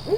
Hey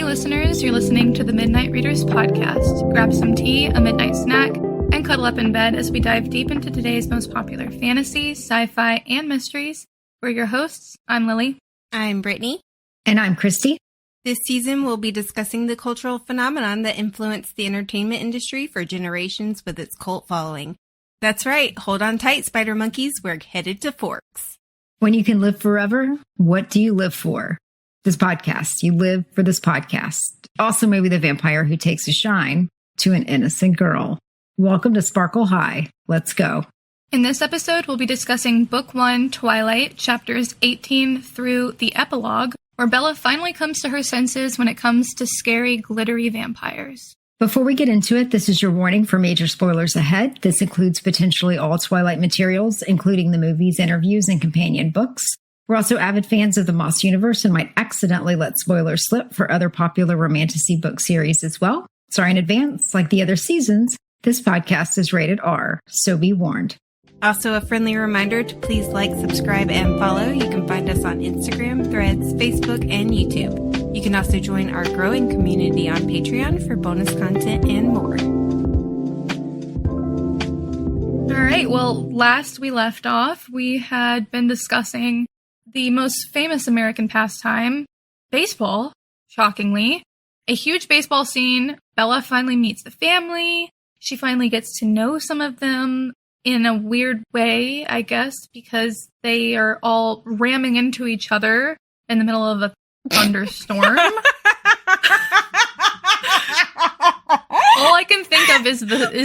listeners, you're listening to the Midnight Readers podcast. Grab some tea, a midnight snack, and cuddle up in bed as we dive deep into today's most popular fantasy, sci-fi, and mysteries. We're your hosts. I'm Lily. I'm Brittany. And I'm Christy. This season we'll be discussing the cultural phenomenon that influenced the entertainment industry for generations with its cult following. That's right. Hold on tight, spider monkeys. We're headed to Forks. When you can live forever, what do you live for? This podcast. You live for this podcast. Also, maybe the vampire who takes a shine to an innocent girl. Welcome to Sparkle High. Let's go. In this episode, we'll be discussing Book 1, Twilight, chapters 18 through the epilogue, where Bella finally comes to her senses when it comes to scary, glittery vampires. Before we get into it, this is your warning for major spoilers ahead. This includes potentially all Twilight materials, including the movies, interviews, and companion books. We're also avid fans of the Moss universe and might accidentally let spoilers slip for other popular romantasy book series as well. Sorry in advance, like the other seasons, this podcast is rated R, so be warned. Also, a friendly reminder to please like, subscribe, and follow. You can find us on Instagram, Threads, Facebook, and YouTube. You can also join our growing community on Patreon for bonus content and more. All right, well, last we left off, we had been discussing the most famous American pastime, baseball, shockingly. A huge baseball scene. Bella finally meets the family. She finally gets to know some of them in a weird way, I guess, because they are all ramming into each other in the middle of a thunderstorm. All I can think of is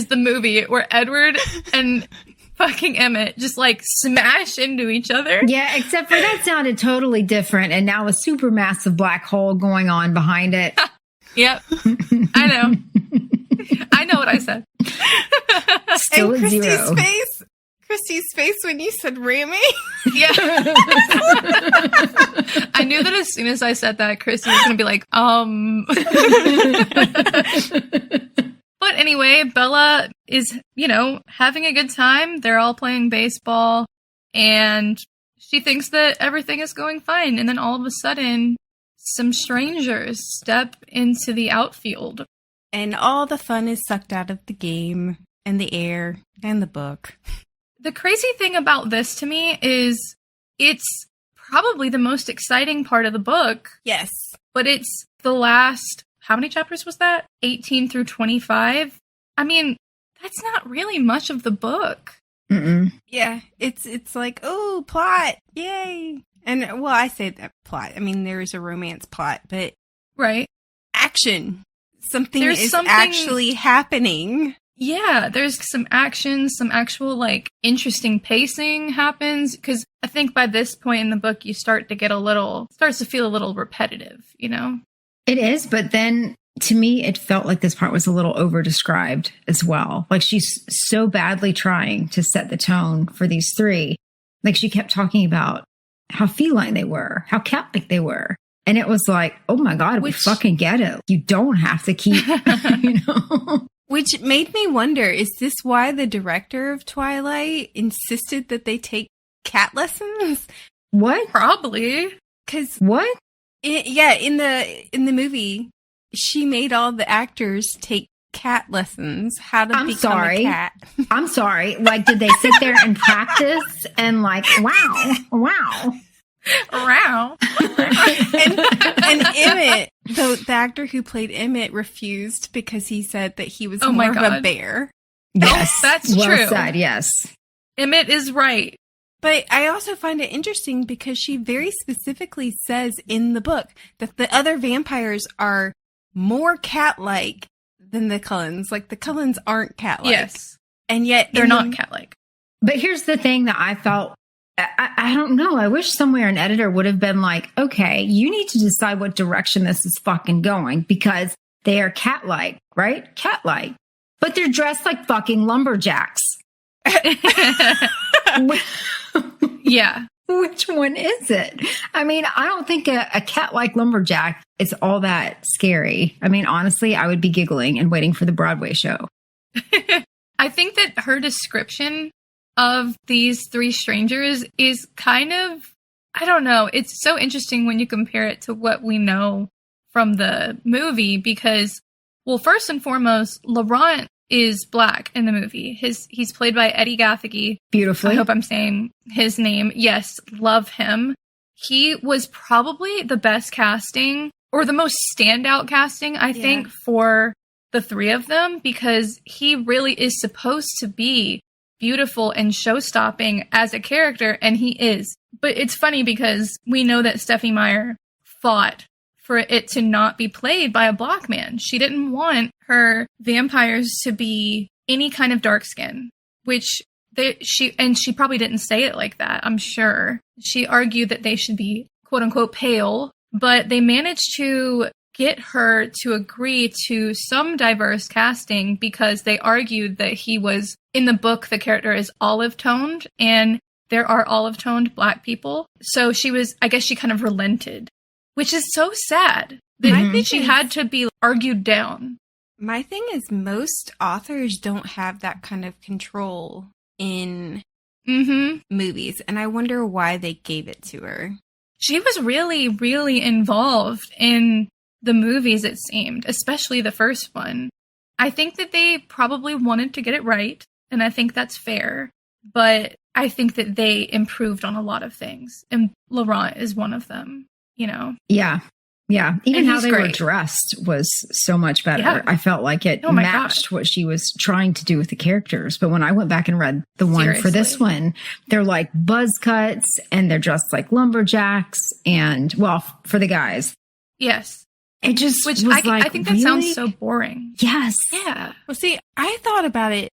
the movie where Edward and fucking Emmett just like smash into each other. Yeah, except for that sounded totally different, and now a supermassive black hole going on behind it. Yep. I know. I know what I said. Still and at zero. Christy's face when you said ramming. Yeah. I knew that as soon as I said that, Christy was going to be like, But anyway, Bella is, having a good time. They're all playing baseball, and she thinks that everything is going fine. And then all of a sudden, some strangers step into the outfield. And all the fun is sucked out of the game, and the air, and the book. The crazy thing about this to me is it's probably the most exciting part of the book. Yes. But it's the last... How many chapters was that? 18 through 25? I mean, that's not really much of the book. Mm-mm. Yeah, it's like, oh, plot, yay. And, well, I say that plot. I mean, there is a romance plot, but... Right. Action. Something is actually happening. Yeah, there's some action, some actual, interesting pacing happens. Because I think by this point in the book, you starts to feel a little repetitive, It is, but then to me, it felt like this part was a little over-described as well. Like she's so badly trying to set the tone for these three. Like she kept talking about how feline they were, how cat-like they were. And it was like, oh my God, we fucking get it. You don't have to keep, Which made me wonder, is this why the director of Twilight insisted that they take cat lessons? What? Probably. Because what? In the movie, she made all the actors take cat lessons. How to become a cat. I'm sorry. Like, did they sit there and practice and wow. and Emmett, the actor who played Emmett, refused because he said that he was more of a bear. Yes, that's well true. Said, yes, Emmett is right. But I also find it interesting because she very specifically says in the book that the other vampires are more cat-like than the Cullens. Like, the Cullens aren't cat-like. Yes. And yet they're not cat-like. But here's the thing that I felt, I don't know. I wish somewhere an editor would have been like, okay, you need to decide what direction this is fucking going because they are cat-like, right? Cat-like. But they're dressed like fucking lumberjacks. Yeah. Which one is it? I mean, I don't think a cat like Lumberjack is all that scary. I mean, honestly, I would be giggling and waiting for the Broadway show. I think that her description of these three strangers is kind of, I don't know, it's so interesting when you compare it to what we know from the movie because, well, first and foremost, Laurent is Black in the movie. He's played by Eddie Gathegi. Beautifully. I hope I'm saying his name. Yes, love him. He was probably the best casting or the most standout casting, I think, for the three of them because he really is supposed to be beautiful and show-stopping as a character, and he is. But it's funny because we know that Stephenie Meyer fought for it to not be played by a Black man. She didn't want her vampires to be any kind of dark skin, which she probably didn't say it like that, I'm sure. She argued that they should be quote unquote pale, but they managed to get her to agree to some diverse casting because they argued that he was, in the book, the character is olive toned and there are olive toned Black people. So I guess she kind of relented. Which is so sad that she had to be argued down. My thing is most authors don't have that kind of control in movies. And I wonder why they gave it to her. She was really, really involved in the movies, it seemed, especially the first one. I think that they probably wanted to get it right, and I think that's fair. But I think that they improved on a lot of things, and Laurent is one of them. You know? Yeah. Even how they were great. dressed was so much better. Yeah. I felt like it matched what she was trying to do with the characters. But when I went back and read the one for this one, they're like buzz cuts and they're dressed like lumberjacks and, well, for the guys. Yes. It just I think that sounds so boring. Yes. Yeah. Well, see, I thought about it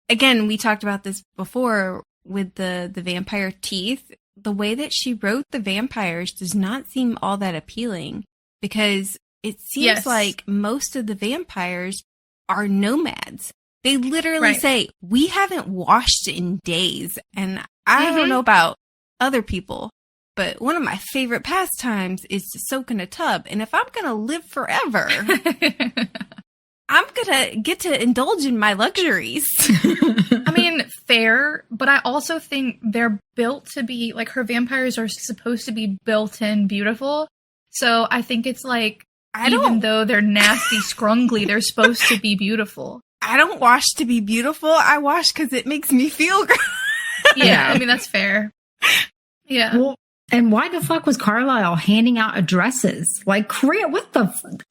again, we talked about this before with the vampire teeth. The way that she wrote the vampires does not seem all that appealing because it seems like most of the vampires are nomads. They literally say, we haven't washed in days. And I don't know about other people, but one of my favorite pastimes is to soak in a tub. And if I'm going to live forever, I'm going to get to indulge in my luxuries. I mean, fair, but I also think they're built to be, like, her vampires are supposed to be built-in beautiful. So I think it's like, even though they're nasty, scrungly, they're supposed to be beautiful. I don't wash to be beautiful. I wash because it makes me feel good. Yeah, I mean, that's fair. Yeah. Well, and why the fuck was Carlisle handing out addresses? Like, what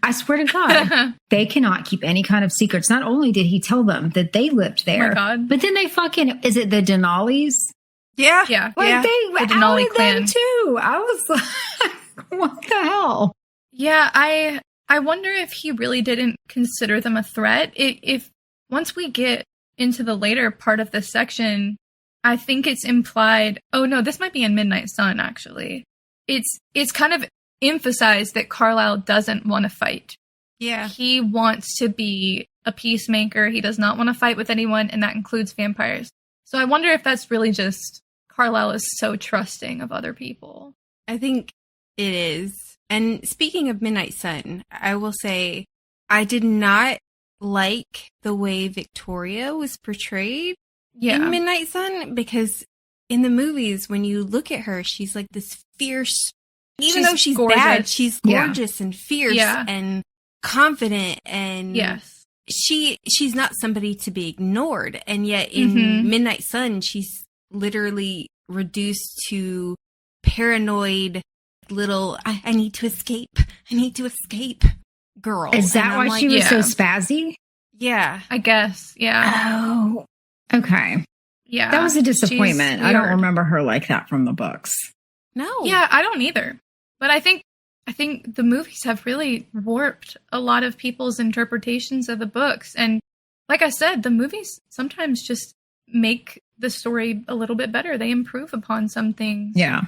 I swear to God, they cannot keep any kind of secrets. Not only did he tell them that they lived there, but then they is it the Denali's? Yeah. Like, they the Denali outed clan them too. I was like, what the hell? Yeah, I wonder if he really didn't consider them a threat. If once we get into the later part of this section, I think it's implied. Oh no, this might be in Midnight Sun. Actually, it's kind of emphasized that Carlisle doesn't want to fight. Yeah, he wants to be a peacemaker. He does not want to fight with anyone, and that includes vampires. So I wonder if that's really just Carlisle is so trusting of other people. I think it is. And speaking of Midnight Sun, I will say I did not like the way Victoria was portrayed. In Midnight Sun, because in the movies, when you look at her, she's like this fierce, even though she's gorgeous. Bad, she's gorgeous and fierce and confident, and she's not somebody to be ignored. And yet in Midnight Sun, she's literally reduced to paranoid little, I need to escape girl. Is that why she was so spazzy? Yeah. I guess, Oh. Okay. Yeah. That was a disappointment. I don't remember her like that from the books. No. Yeah, I don't either. But I think the movies have really warped a lot of people's interpretations of the books. And like I said, the movies sometimes just make the story a little bit better. They improve upon some things. Yeah.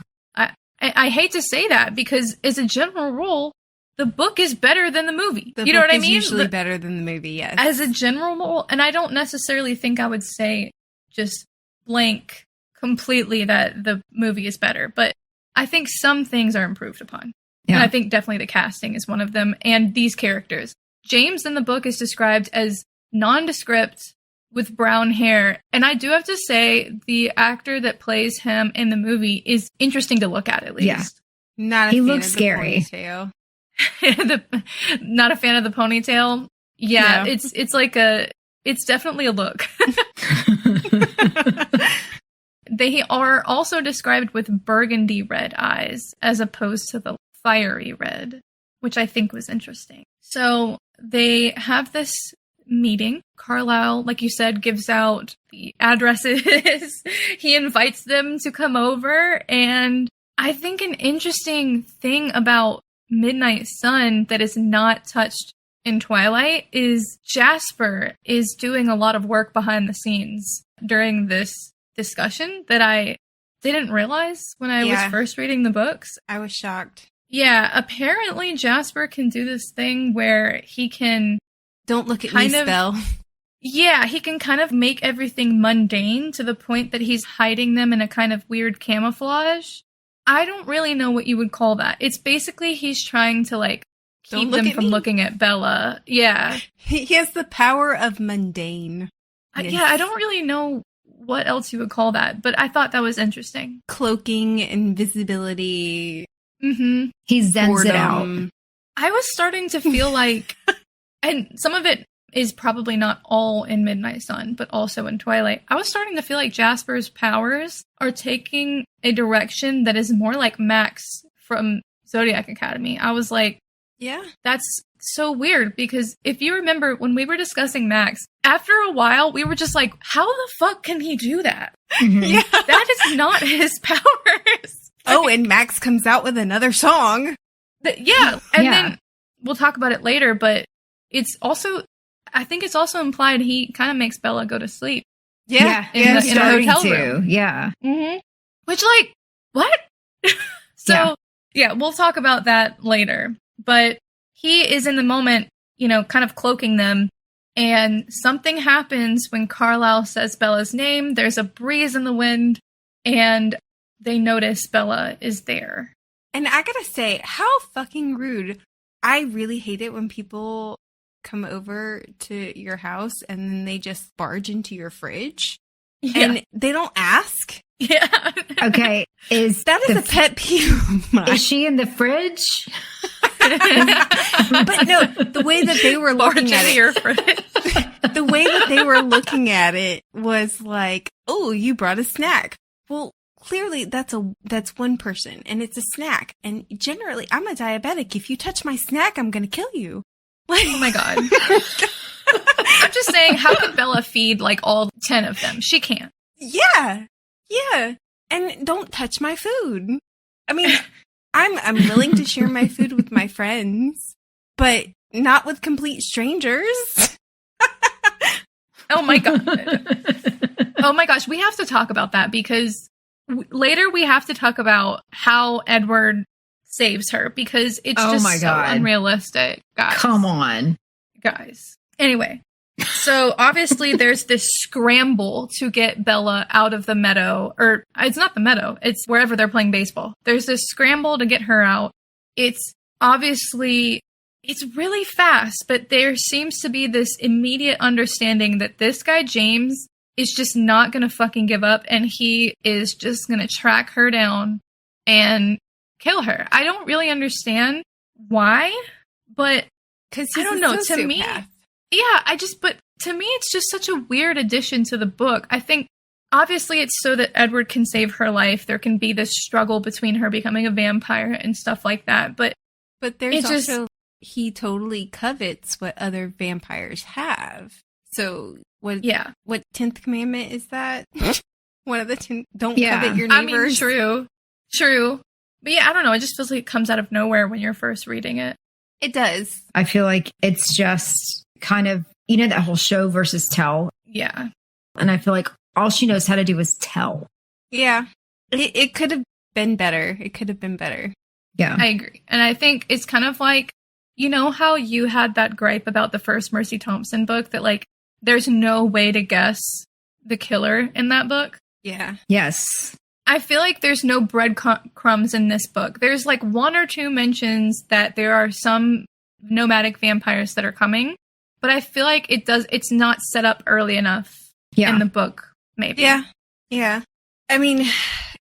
I hate to say that because as a general rule, the book is better than the movie. You know what I mean? Usually better than the movie, yes. As a general rule, and I don't necessarily think I would say just blank completely that the movie is better, but I think some things are improved upon. Yeah. And I think definitely the casting is one of them, and these characters. James in the book is described as nondescript with brown hair, and I do have to say the actor that plays him in the movie is interesting to look at least. Yeah. Not a He fan looks of the scary. ponytail. Not a fan of the ponytail. Yeah, No. it's definitely a look. They are also described with burgundy red eyes as opposed to the fiery red, which I think was interesting. So they have this meeting. Carlisle, like you said, gives out the addresses. He invites them to come over. And I think an interesting thing about Midnight Sun that is not touched in Twilight is Jasper is doing a lot of work behind the scenes during this discussion that I didn't realize when I was first reading the books. I was shocked. Yeah, apparently Jasper can do this thing where he can Don't look at me, spell. Yeah, he can kind of make everything mundane to the point that he's hiding them in a kind of weird camouflage. I don't really know what you would call that. It's basically he's trying to, like, keep them from looking at Bella. Yeah. He has the power of mundane. I don't really know what else you would call that, but I thought that was interesting. Cloaking, invisibility. Mm-hmm. He zens it out. boredom. I was starting to feel like, and some of it is probably not all in Midnight Sun, but also in Twilight. I was starting to feel like Jasper's powers are taking a direction that is more like Max from Zodiac Academy. I was like, Yeah. that's so weird, because if you remember when we were discussing Max, after a while we were just like, how the fuck can he do that? Mhm. Yeah. That is not his powers. Oh, and Max comes out with another song. Yeah, and then we'll talk about it later, but it's also, I think it's also implied he kind of makes Bella go to sleep. Yeah. in the starting hotel to. room. Yeah. Mm-hmm. Which, like, what? So, yeah, we'll talk about that later. But he is in the moment, you know, kind of cloaking them. And something happens when Carlisle says Bella's name. There's a breeze in the wind, and they notice Bella is there. And I gotta say, how fucking rude. I really hate it when people come over to your house and then they just barge into your fridge and they don't ask. Yeah. Okay. That is a pet peeve of mine. Is she in the fridge? But no, the way that they were looking at it, the way that they were looking at it was like, oh, you brought a snack. Well, clearly that's one person and it's a snack. And generally I'm a diabetic. If you touch my snack, I'm going to kill you. Oh my God. I'm just saying, how could Bella feed like all 10 of them? She can't. Yeah. Yeah. And don't touch my food. I mean, I'm willing to share my food with my friends, but not with complete strangers. Oh my God. Oh my gosh. We have to talk about that because later we have to talk about how Edward saves her because it's just so unrealistic. Guys. Come on. Guys. Anyway. So obviously there's this scramble to get Bella out of the meadow, or it's not the meadow, it's wherever they're playing baseball. There's this scramble to get her out. It's obviously, it's really fast, but there seems to be this immediate understanding that this guy, James, is just not going to fucking give up, and he is just going to track her down and kill her. I don't really understand why, but because I don't know. To me, but to me, it's just such a weird addition to the book. I think, obviously, it's so that Edward can save her life. There can be this struggle between her becoming a vampire and stuff like that. But there's also, he totally covets what other vampires have. So, what 10th commandment is that? One of the 10, don't covet your neighbors. I mean, true. But yeah, I don't know. It just feels like it comes out of nowhere when you're first reading it. It does. I feel like it's just kind of, you know, that whole show versus tell. Yeah. And I feel like all she knows how to do is tell. Yeah. It could have been better. It could have been better. Yeah. I agree. And I think it's kind of like, you know how you had that gripe about the first Mercy Thompson book that, like, there's no way to guess the killer in that book? Yeah. Yes. I feel like there's no breadcrumbs in this book. There's like one or two mentions that there are some nomadic vampires that are coming, but I feel like it's not set up early enough in the book, maybe. Yeah. Yeah. I mean,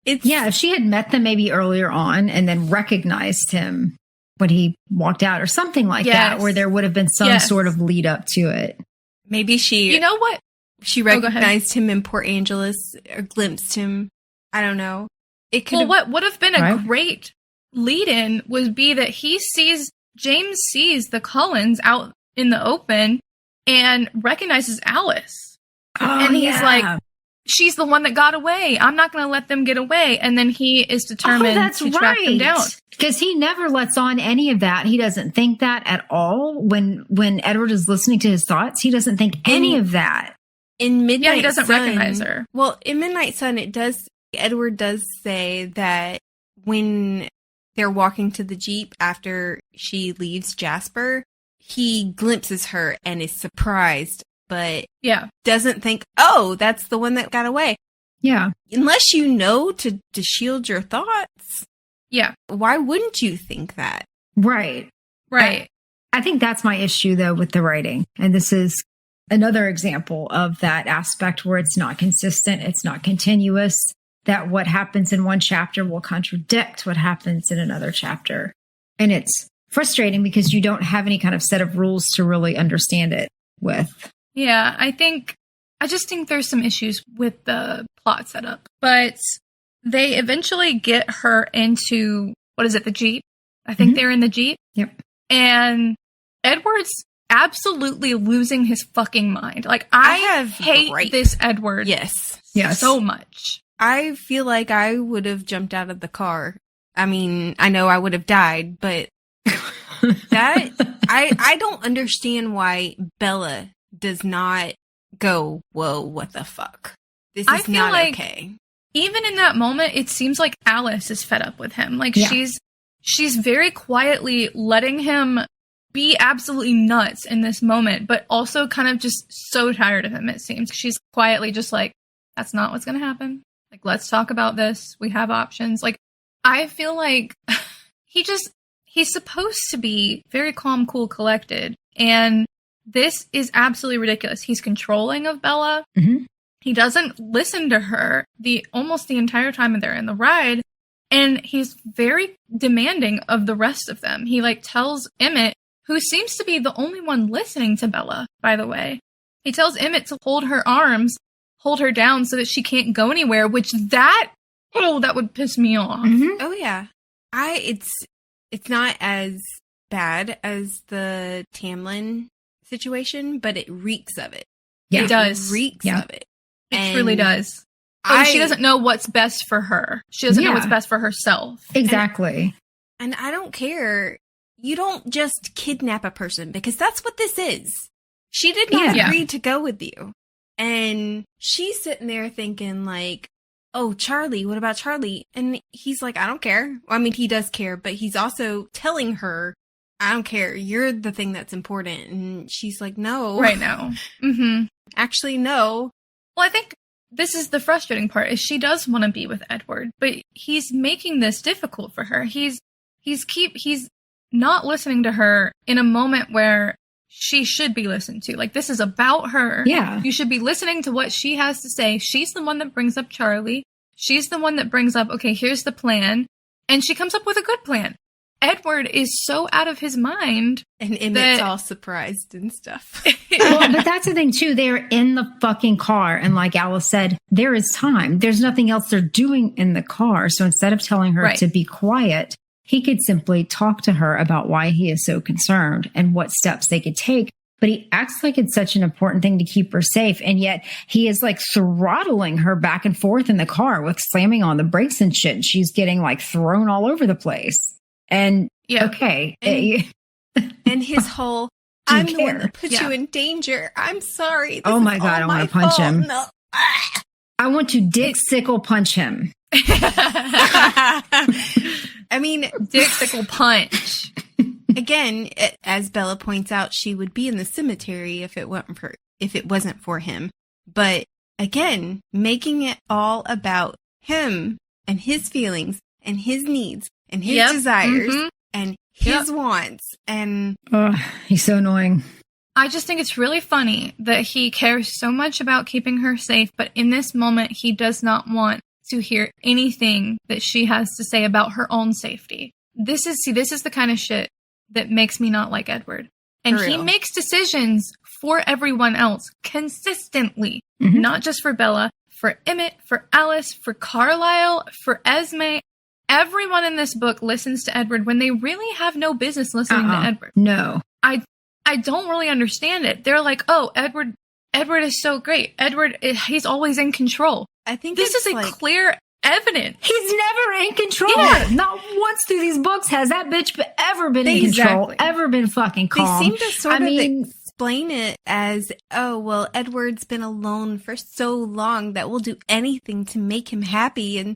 if she had met them maybe earlier on and then recognized him when he walked out or something like that, where there would have been some sort of lead up to it. Maybe she, you know what? She recognized him in Port Angeles or glimpsed him. I don't know. It could. Well, what would have been a great lead-in would be that James sees the Cullens out in the open and recognizes Alice. Oh, and he's like, she's the one that got away. I'm not going to let them get away. And then he is determined to track them down. Because he never lets on any of that. He doesn't think that at all. When Edward is listening to his thoughts, he doesn't think any of that. In Midnight Sun, he doesn't recognize her. Well, in Midnight Sun, Edward does say that when they're walking to the Jeep after she leaves Jasper, he glimpses her and is surprised, but doesn't think, oh, that's the one that got away. Yeah. Unless you know to shield your thoughts. Yeah. Why wouldn't you think that? Right. Right. I think that's my issue, though, with the writing. And this is another example of that aspect where it's not consistent, it's not continuous, that what happens in one chapter will contradict what happens in another chapter. And it's frustrating because you don't have any kind of set of rules to really understand it with. Yeah, I just think there's some issues with the plot setup. But they eventually get her into, the Jeep? I think they're in the Jeep. Yep. And Edward's absolutely losing his fucking mind. Like, I hate this Edward. Yes. So much. I feel like I would have jumped out of the car. I mean, I know I would have died, but I don't understand why Bella does not go, whoa, what the fuck? This is not okay. Even in that moment, it seems like Alice is fed up with him. Like, she's very quietly letting him be absolutely nuts in this moment, but also kind of just so tired of him, it seems. She's quietly just like, that's not what's going to happen. Like, let's talk about this. We have options. Like, I feel like he's supposed to be very calm, cool, collected. And this is absolutely ridiculous. He's controlling of Bella. Mm-hmm. He doesn't listen to her almost the entire time they're in the ride. And he's very demanding of the rest of them. He tells Emmett, who seems to be the only one listening to Bella, by the way. He tells Emmett to hold her arms, hold her down so that she can't go anywhere, which that would piss me off. Mm-hmm. Oh yeah. It's not as bad as the Tamlin situation, but it reeks of it. Yeah. It does. It reeks of it. It truly does. She doesn't know what's best for her. She doesn't know what's best for herself. Exactly. And I don't care. You don't just kidnap a person, because that's what this is. She did not agree to go with you. And she's sitting there thinking like, oh, Charlie, what about Charlie? And he's like, I don't care. Well, I mean, he does care, but he's also telling her, I don't care. You're the thing that's important. And she's like, no. Right now. Mm-hmm. Actually, no. Well, I think this is the frustrating part, is she does want to be with Edward, but he's making this difficult for her. He's not listening to her in a moment where she should be listened to. Like, this is about her. Yeah. You should be listening to what she has to say. She's the one that brings up Charlie. She's the one that brings up, okay, here's the plan. And she comes up with a good plan. Edward is so out of his mind. And Emmett's all surprised and stuff. Well, but that's the thing, too. They're in the fucking car. And like Alice said, there is time. There's nothing else they're doing in the car. So instead of telling her to be quiet, he could simply talk to her about why he is so concerned and what steps they could take. But he acts like it's such an important thing to keep her safe. And yet he is like throttling her back and forth in the car with slamming on the brakes and shit. And she's getting like thrown all over the place. And okay. And his whole, I'm the one that put you in danger. I'm sorry. Oh my God, I want to punch him. No. I want to dick sickle punch him. I mean, dick sickle punch. Again, as Bella points out, she would be in the cemetery if it wasn't for him. But again, making it all about him and his feelings and his needs and his desires and his wants. And he's so annoying. I just think it's really funny that he cares so much about keeping her safe, but in this moment, he does not want to hear anything that she has to say about her own safety. This is the kind of shit that makes me not like Edward. And he makes decisions for everyone else consistently, not just for Bella, for Emmett, for Alice, for Carlisle, for Esme. Everyone in this book listens to Edward when they really have no business listening to Edward. No. I don't really understand it. They're like, oh, Edward is so great. He's always in control. I think this is clear evidence. He's never in control. Yeah. Not once through these books has that bitch ever been in control, ever been fucking calm. They seem to sort of explain it as, oh, well, Edward's been alone for so long that we'll do anything to make him happy. And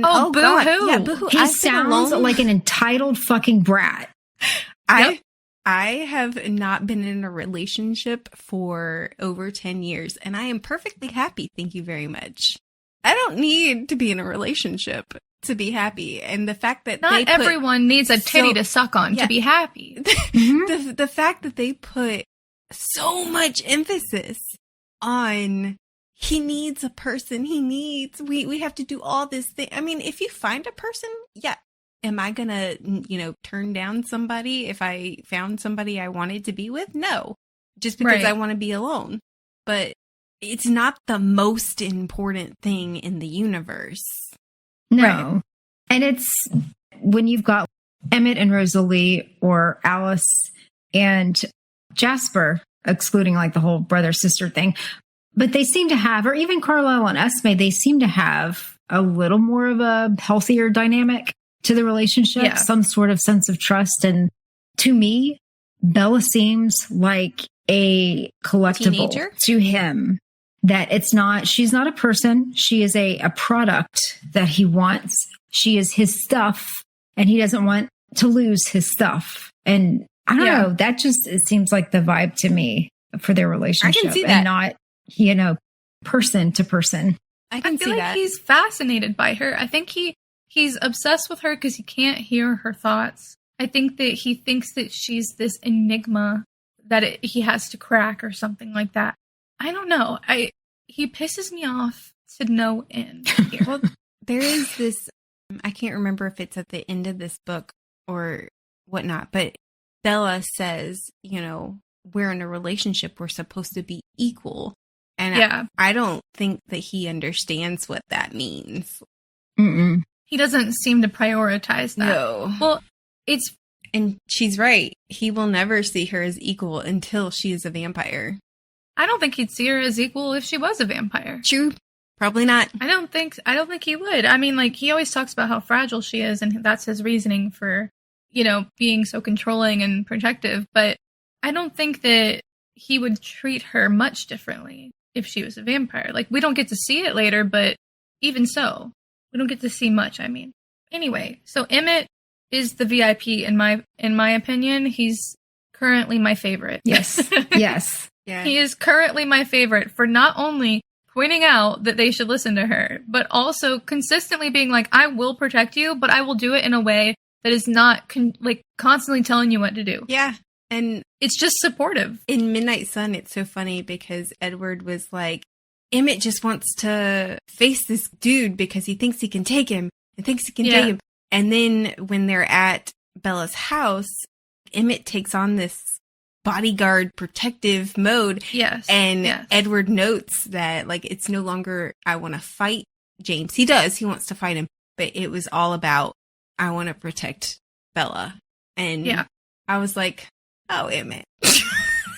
oh boo-hoo. Yeah, boo-hoo. He sounds like an entitled fucking brat. I have not been in a relationship for over 10 years, and I am perfectly happy. Thank you very much. I don't need to be in a relationship to be happy. And the fact that not everyone needs a titty to suck on to be happy. The fact that they put so much emphasis on he needs a person. We have to do all this thing. I mean, if you find a person, am I going to, turn down somebody if I found somebody I wanted to be with? No, just because I want to be alone. But it's not the most important thing in the universe. No. Right. And it's when you've got Emmett and Rosalie or Alice and Jasper, excluding like the whole brother-sister thing, but they seem to have, or even Carlisle and Esme, they seem to have a little more of a healthier dynamic to the relationship, some sort of sense of trust. And to me, Bella seems like a collectible teenager to him, that she's not a person. She is a product that he wants. She is his stuff, and he doesn't want to lose his stuff. And I don't know, that just, it seems like the vibe to me for their relationship. I can see that. And not, person to person. I feel like he's fascinated by her. I think he's obsessed with her because he can't hear her thoughts. I think that he thinks that she's this enigma that he has to crack or something like that. I don't know. He pisses me off to no end here. Well, there is this, I can't remember if it's at the end of this book or whatnot, but Bella says, we're in a relationship. We're supposed to be equal. And I don't think that he understands what that means. Mm-mm. He doesn't seem to prioritize that. No. Well, and she's right. He will never see her as equal until she is a vampire. I don't think he'd see her as equal if she was a vampire. True. Probably not. I don't think he would. I mean, like, he always talks about how fragile she is, and that's his reasoning for, being so controlling and protective. But I don't think that he would treat her much differently if she was a vampire. Like, we don't get to see it later, but even so, we don't get to see much, I mean. Anyway, so Emmett is the VIP in my opinion. He's currently my favorite. Yes. Yes. Yeah. He is currently my favorite for not only pointing out that they should listen to her, but also consistently being like, I will protect you, but I will do it in a way that is not constantly telling you what to do. Yeah. And it's just supportive. In Midnight Sun, it's so funny because Edward was like, Emmett just wants to face this dude because he thinks he can take him and thinks he can take him. And then when they're at Bella's house, Emmett takes on this bodyguard protective mode. Yes. And Edward notes that it's no longer, I want to fight James. He does. He wants to fight him. But it was all about, I want to protect Bella. And I was like, oh, Emmett.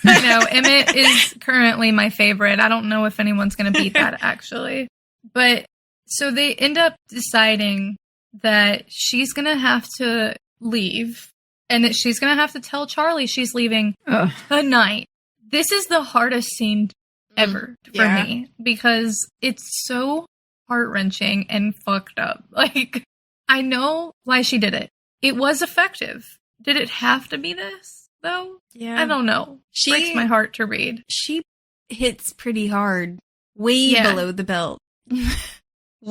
I know, Emmett is currently my favorite. I don't know if anyone's going to beat that, actually. But, so they end up deciding that she's going to have to leave, and that she's going to have to tell Charlie she's leaving tonight. This is the hardest scene ever for me, because it's so heart-wrenching and fucked up. Like, I know why she did it. It was effective. Did it have to be this, though? Yeah. I don't know. Breaks my heart to read. She hits pretty hard way below the belt.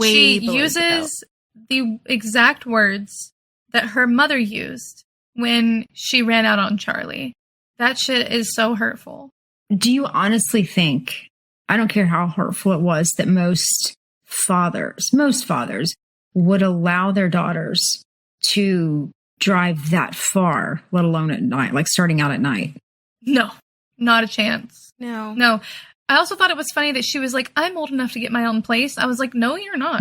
She uses the exact words that her mother used when she ran out on Charlie. That shit is so hurtful. Do you honestly think, I don't care how hurtful it was, that most fathers would allow their daughters to drive that far, let alone at night, like starting out at night? No, not a chance. No. I also thought it was funny that she was like, I'm old enough to get my own place. I was like, no, you're not.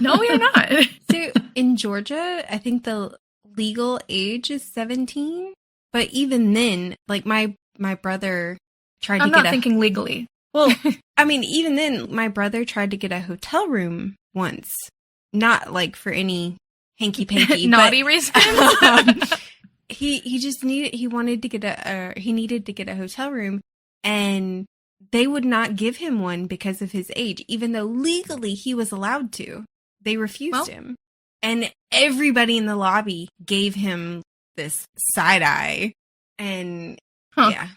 No, you're not. So in Georgia, I think the legal age is 17. But even then, like my brother tried to I'm not thinking legally. Well, I mean, even then, my brother tried to get a hotel room once. Not like for any hanky-panky. Naughty reasons. He needed to get a hotel room, and they would not give him one because of his age, even though legally he was allowed to. They refused him. And everybody in the lobby gave him this side eye. And yeah.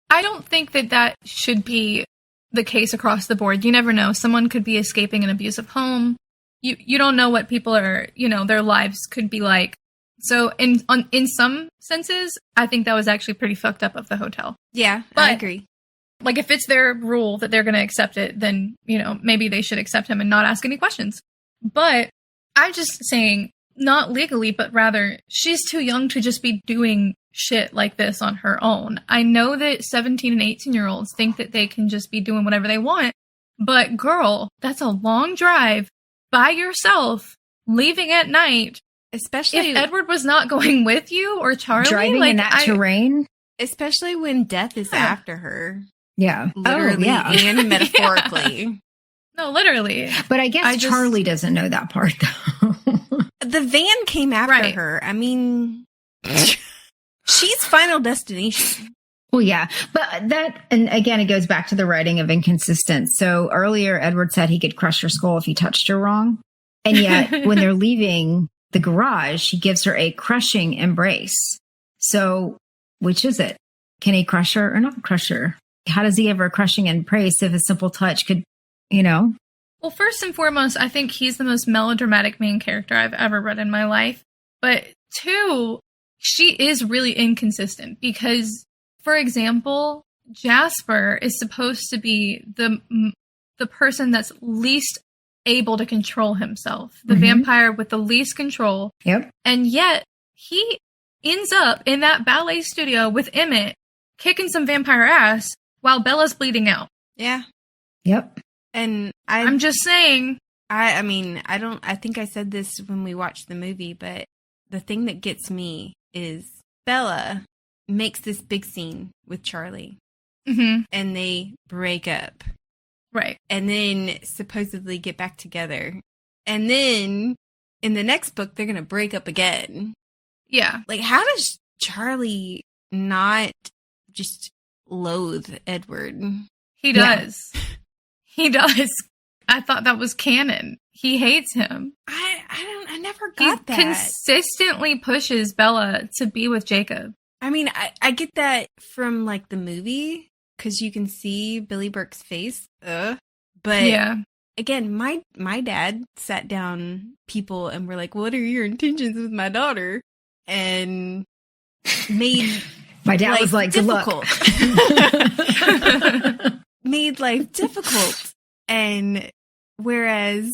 I don't think that should be the case across the board. You never know. Someone could be escaping an abusive home. You don't know what people are, their lives could be like. So in some senses, I think that was actually pretty fucked up of the hotel. Yeah, but, I agree. Like, if it's their rule that they're going to accept it, then, maybe they should accept him and not ask any questions. But I'm just saying, not legally, but rather, she's too young to just be doing shit like this on her own. I know that 17 and 18-year-olds think that they can just be doing whatever they want. But girl, that's a long drive by yourself, leaving at night. Especially if Edward was not going with you or Charlie. Driving in that terrain. Especially when death is after her. Yeah. Literally and metaphorically. No, literally. But I guess Charlie doesn't know that part, though. The van came after her. I mean, she's Final Destination. Well, yeah. But and again, it goes back to the writing of inconsistent. So earlier, Edward said he could crush her skull if he touched her wrong. And yet, when they're leaving the garage, he gives her a crushing embrace. So which is it? Can he crush her or not crush her? How does he give her a crushing embrace if a simple touch could, Well, first and foremost, I think he's the most melodramatic main character I've ever read in my life. But two, she is really inconsistent because, for example, Jasper is supposed to be the person that's least able to control himself, the vampire with the least control. Yep. And yet he ends up in that ballet studio with Emmett kicking some vampire ass while Bella's bleeding out. Yeah. Yep. And I'm just saying. I think I said this when we watched the movie, but the thing that gets me is Bella makes this big scene with Charlie. Mm-hmm. And they break up. Right. And then supposedly get back together. And then in the next book, they're going to break up again. Yeah. Like, how does Charlie not just loathe Edward? He does. Yeah. He does. I thought that was canon. He hates him. I never got that. He consistently pushes Bella to be with Jacob. I mean, I get that from, like, the movie, because you can see Billy Burke's face. But, yeah. Again, my dad sat down people and were like, what are your intentions with my daughter? And made my dad was like, difficult. Made life difficult. And whereas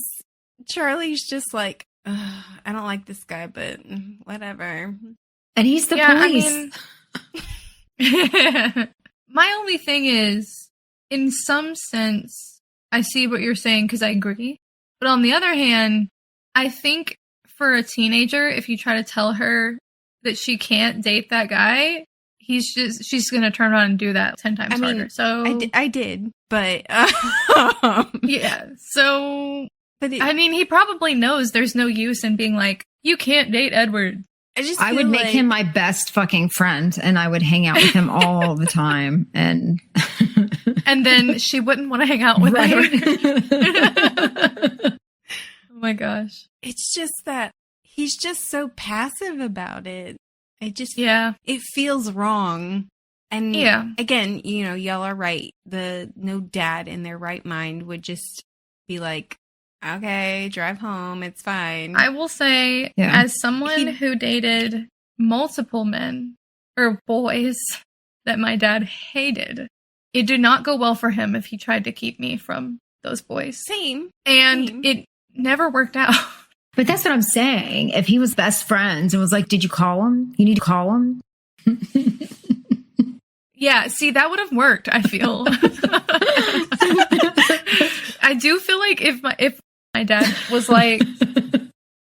Charlie's just like, I don't like this guy, but whatever. And he's the police. My only thing is, in some sense, I see what you're saying because I agree. But on the other hand, I think for a teenager, if you try to tell her that she can't date that guy, she's going to turn around and do that 10 times harder. So I did, but yeah. So, but he probably knows there's no use in being like, you can't date Edward. I would make him my best fucking friend, and I would hang out with him all the time, and then she wouldn't want to hang out with Edward. Oh my gosh! It's just that he's just so passive about it. It feels wrong. And Yeah. again, y'all are right. No dad in their right mind would just be like, okay, drive home. It's fine. I will say, as someone who dated multiple men or boys that my dad hated, it did not go well for him if he tried to keep me from those boys. Same. And it never worked out. But that's what I'm saying. If he was best friends and was like, did you call him? You need to call him. Yeah, see, that would have worked, I feel. I do feel like if my dad was like,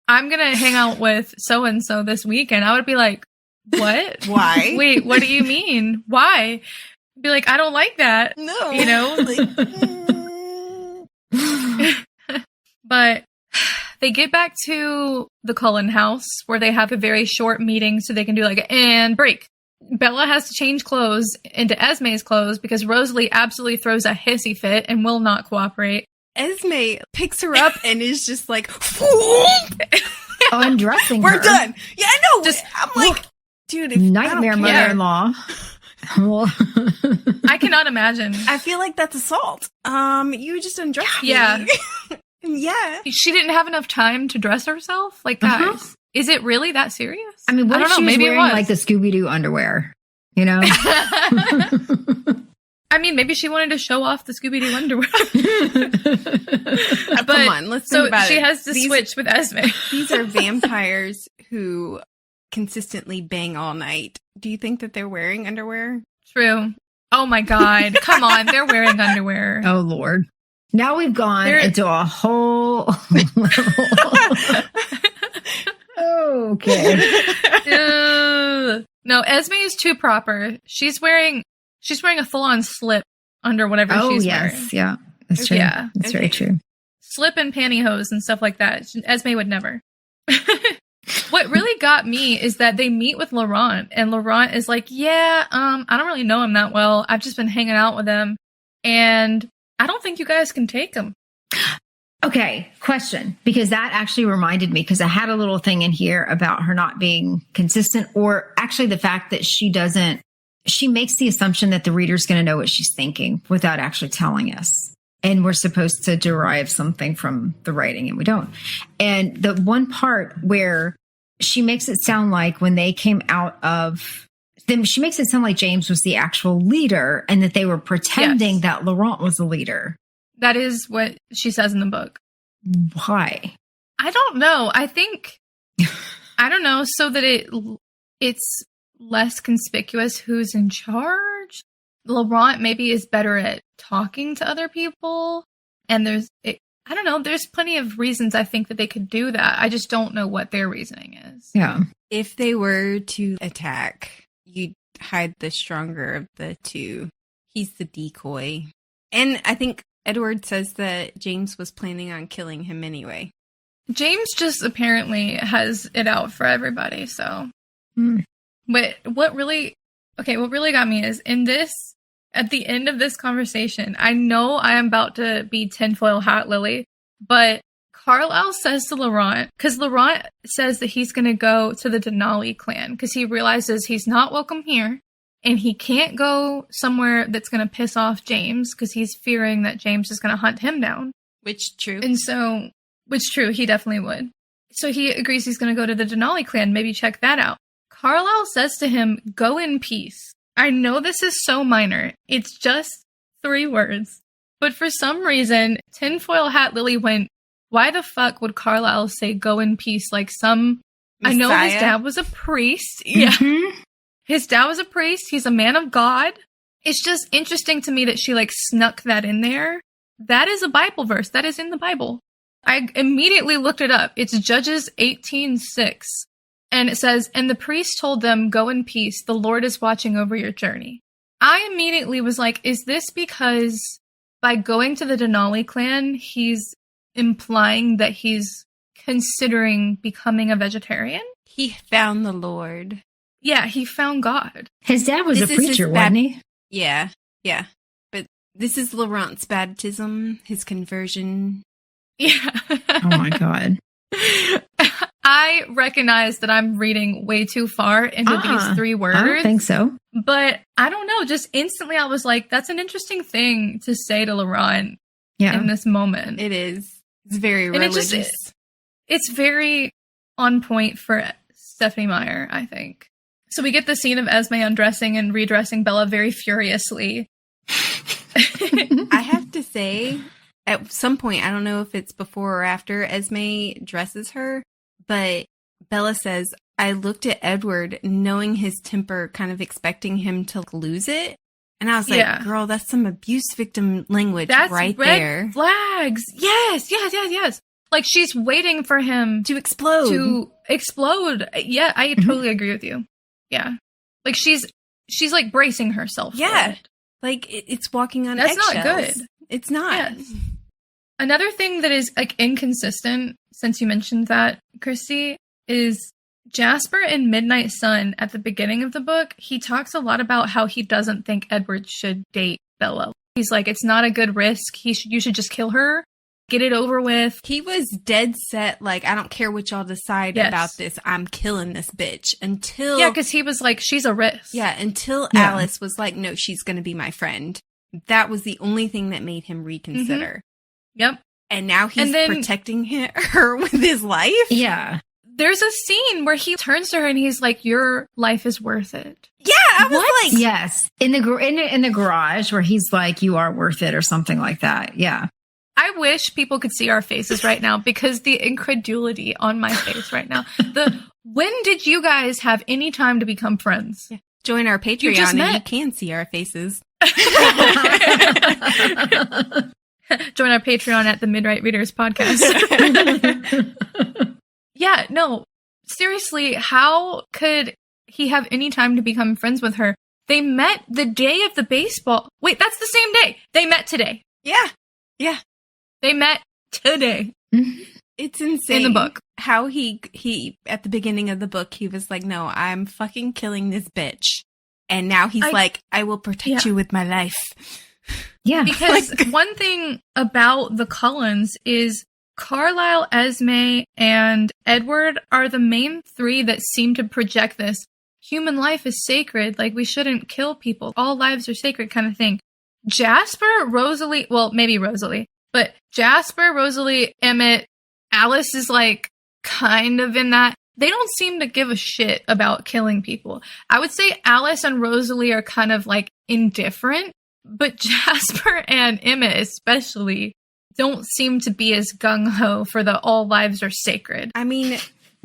I'm going to hang out with so-and-so this weekend, I would be like, what? Why? Wait, what do you mean? Why? I'd be like, I don't like that. No. But they get back to the Cullen house where they have a very short meeting so they can do and break. Bella has to change clothes into Esme's clothes because Rosalie absolutely throws a hissy fit and will not cooperate. Esme picks her up and is just like, undressing We're her. done. Yeah, I know. I'm like, dude, nightmare mother-in-law. I cannot imagine. I feel like that's assault. You just undressed me. Yeah. Yeah. She didn't have enough time to dress herself? Like, guys, is it really that serious? I mean, what if she was wearing like the Scooby-Doo underwear? I mean, maybe she wanted to show off the Scooby-Doo underwear. But, come on, let's think about it. So she has to switch with Esme. These are vampires who consistently bang all night. Do you think that they're wearing underwear? True. Oh my God. Come on. They're wearing underwear. Oh, Lord. Now we've gone into a whole... Okay. No, Esme is too proper. She's wearing a full-on slip under whatever she's wearing. Yeah. That's true. Yeah. That's very true. Slip and pantyhose and stuff like that. Esme would never. What really got me is that they meet with Laurent, and Laurent is like, I don't really know him that well. I've just been hanging out with him, and I don't think you guys can take him. Okay, question, because that actually reminded me, because I had a little thing in here about her not being consistent, or actually the fact that she makes the assumption that the reader's going to know what she's thinking without actually telling us. And we're supposed to derive something from the writing, and we don't. And the one part where she makes it sound like when they came out of them, she makes it sound like James was the actual leader and that they were pretending that Laurent was the leader. That is what she says in the book. Why? I don't know. I think, I don't know, so that it's less conspicuous who's in charge. Laurent maybe is better at talking to other people. And I don't know, there's plenty of reasons I think that they could do that. I just don't know what their reasoning is. Yeah. If they were to attack, you'd hide the stronger of the two. He's the decoy. And I think Edward says that James was planning on killing him anyway. James just apparently has it out for everybody, so. But what really got me is at the end of this conversation, I know I am about to be tinfoil hat Lily, but Carlisle says to Laurent, because Laurent says that he's going to go to the Denali clan because he realizes he's not welcome here. And he can't go somewhere that's going to piss off James because he's fearing that James is going to hunt him down. Which true. Which true, he definitely would. So he agrees he's going to go to the Denali clan, maybe check that out. Carlisle says to him, go in peace. I know this is so minor. It's just 3 words. But for some reason, tinfoil hat Lily went, why the fuck would Carlisle say go in peace like some... Messiah? I know his dad was a priest. Yeah. His dad was a priest. He's a man of God. It's just interesting to me that she snuck that in there. That is a Bible verse. That is in the Bible. I immediately looked it up. It's Judges 18:6. And it says, and the priest told them, go in peace. The Lord is watching over your journey. I immediately was like, is this because by going to the Denali clan, he's implying that he's considering becoming a vegetarian? He found the Lord. Yeah, he found God. His dad was a preacher, wasn't he? Yeah. But this is Laurent's baptism, his conversion. Yeah. Oh my God. I recognize that I'm reading way too far into these 3 words. I don't think so. But I don't know. Just instantly, I was like, that's an interesting thing to say to Laurent in this moment. It is. It's very and religious. It's very on point for Stephenie Meyer, I think. So we get the scene of Esme undressing and redressing Bella very furiously. I have to say, at some point, I don't know if it's before or after Esme dresses her, but Bella says, I looked at Edward knowing his temper, kind of expecting him to lose it. And I was like, girl, that's some abuse victim language right there. Flags. Yes. Like she's waiting for him to explode. Yeah, I totally agree with you. Yeah. Like she's like bracing herself. Yeah. Like it's walking on eggshells. That's not good. It's not. Yes. Another thing that is like inconsistent, since you mentioned that, Christy, is Jasper in Midnight Sun at the beginning of the book. He talks a lot about how he doesn't think Edward should date Bella. He's like, it's not a good risk. You should just kill her. Get it over with. He was dead set, like, I don't care what y'all decide about this. I'm killing this bitch. Until... Yeah, because he was like, she's a risk. Yeah, until Alice was like, no, she's going to be my friend. That was the only thing that made him reconsider. Yep. And now he's protecting her with his life? Yeah. There's a scene where he turns to her and he's like, your life is worth it. Yeah, I was like... Yes. In the garage where he's like, you are worth it or something like that. Yeah. I wish people could see our faces right now because the incredulity on my face right now. When did you guys have any time to become friends? Yeah. Join our Patreon and you can see our faces. Join our Patreon at the Midnight Readers Podcast. Yeah, no. Seriously, how could he have any time to become friends with her? They met the day of the baseball. Wait, that's the same day. They met today. Yeah. Yeah. They met today. It's insane. In the book. How he at the beginning of the book, he was like, no, I'm fucking killing this bitch. And now he's like, I will protect you with my life. Yeah. Because one thing about the Cullens is Carlisle, Esme, and Edward are the main 3 that seem to project this human life is sacred. Like, we shouldn't kill people. All lives are sacred kind of thing. Jasper, Rosalie, well, maybe Rosalie. But Jasper, Rosalie, Emmett, Alice is like kind of in that. They don't seem to give a shit about killing people. I would say Alice and Rosalie are kind of like indifferent, but Jasper and Emmett especially don't seem to be as gung-ho for the all lives are sacred. I mean,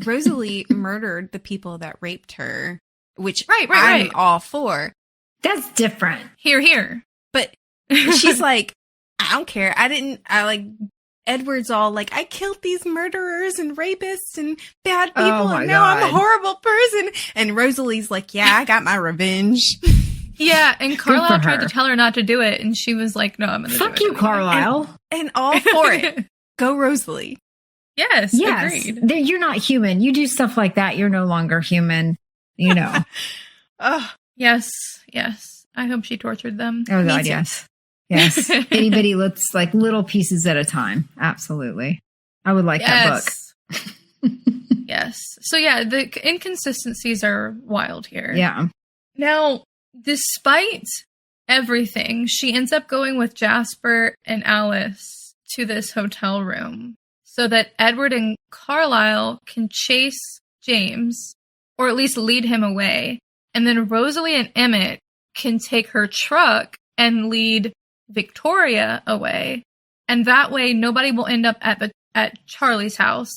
Rosalie murdered the people that raped her, which right. I'm all for. That's different. Here. But she's like, I don't care. Edward's all like, I killed these murderers and rapists and bad people, and now I'm a horrible person. And Rosalie's like, yeah, I got my revenge. Yeah, and Carlisle tried to tell her not to do it, and she was like, no, I'm going to do it. Fuck you, Carlisle. And all for it. Go, Rosalie. Yes, agreed. You're not human. You do stuff like that, you're no longer human, you know. Yes. I hope she tortured them. Oh, God, yes. Yes. Itty bitty little pieces at a time. Absolutely. I would like that book. Yes. So yeah, the inconsistencies are wild here. Yeah. Now, despite everything, she ends up going with Jasper and Alice to this hotel room so that Edward and Carlisle can chase James, or at least lead him away. And then Rosalie and Emmett can take her truck and lead Victoria away, and that way nobody will end up at Charlie's house,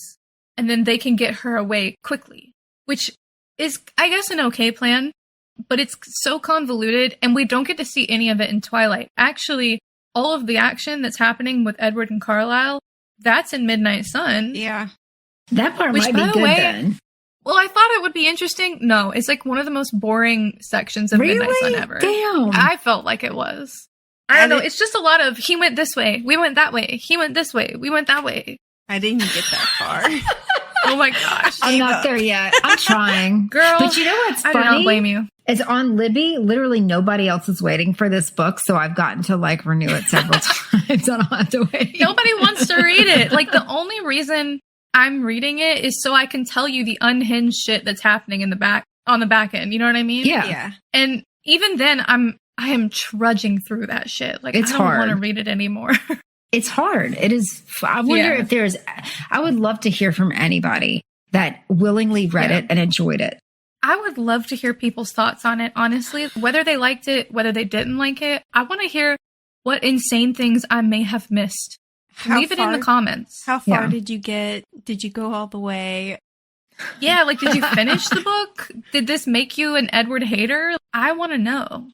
and then they can get her away quickly, which is, I guess, an okay plan, but it's so convoluted, and we don't get to see any of it in Twilight. Actually, all of the action that's happening with Edward and Carlisle, that's in Midnight Sun. Yeah. That part might be good then. Well, I thought it would be interesting. No, it's like one of the most boring sections of Midnight Sun ever. Damn. I felt like it was. I don't know. It's just a lot of, he went this way, we went that way, he went this way, we went that way. I didn't get that far. Oh my gosh. I'm not there yet. I'm trying. Girl. But you know what's funny? I do not blame you. It's on Libby. Literally nobody else is waiting for this book, so I've gotten to renew it several times. I don't have to wait. Nobody wants to read it. Like, the only reason I'm reading it is so I can tell you the unhinged shit that's happening in the back on the back end. You know what I mean? Yeah. And even then, I am trudging through that shit. Like, It's I don't hard. want to read it anymore. It's hard. It is. I wonder if I would love to hear from anybody that willingly read it and enjoyed it. I would love to hear people's thoughts on it, honestly. Whether they liked it, whether they didn't like it. I want to hear what insane things I may have missed. Leave it in the comments. How far did you get? Did you go all the way? Yeah, like, did you finish the book? Did this make you an Edward hater? I want to know.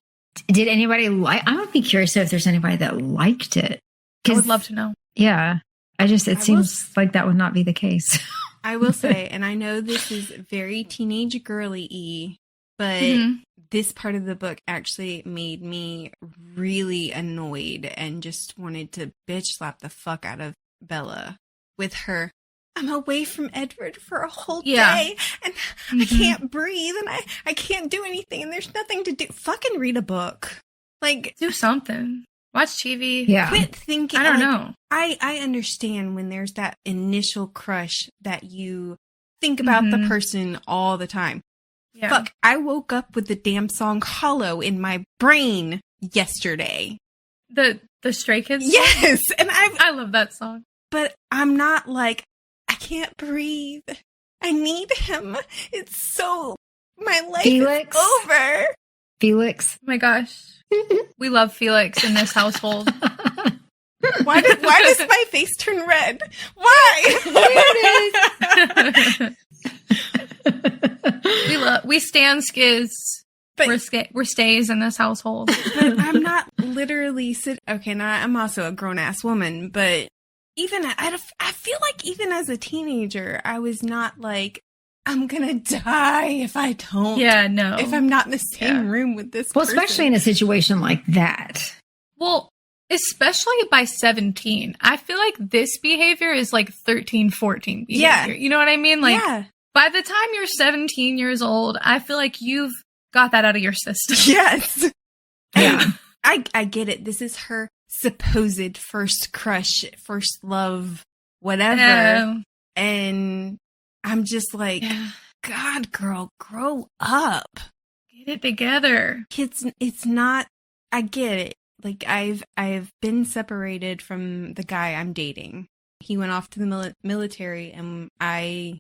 Did anybody I would be curious if there's anybody that liked it. I would love to know. Yeah. It seems like that would not be the case. I will say, and I know this is very teenage girly-y, but this part of the book actually made me really annoyed and just wanted to bitch slap the fuck out of Bella with her. I'm away from Edward for a whole day and I can't breathe and I can't do anything and there's nothing to do. Fucking read a book. Like, do something. Watch TV. Yeah. Quit thinking. I don't know. I understand when there's that initial crush that you think about the person all the time. Yeah. Fuck, I woke up with the damn song Hollow in my brain yesterday. The Stray Kids song? Yes! And I love that song. But I'm not like, I can't breathe. I need him. It's so... My life is over. Felix. Oh my gosh. We love Felix in this household. Why does my face turn red? Why? we stand skiz. But we're stays in this household. But I'm not literally okay, now I'm also a grown-ass woman, but even I feel like even as a teenager, I was not like, I'm gonna die if I don't. Yeah, no. If I'm not in the same room with this person. Especially in a situation like that. Well, especially by 17. I feel like this behavior is like 13, 14 behavior. Yeah. You know what I mean? Like, by the time you're 17 years old, I feel like you've got that out of your system. Yes. Yeah. I get it. This is her supposed first crush, first love, whatever. And I'm just like, God, girl, grow up. Get it together. It's not, I get it. Like, I've been separated from the guy I'm dating. He went off to the military and we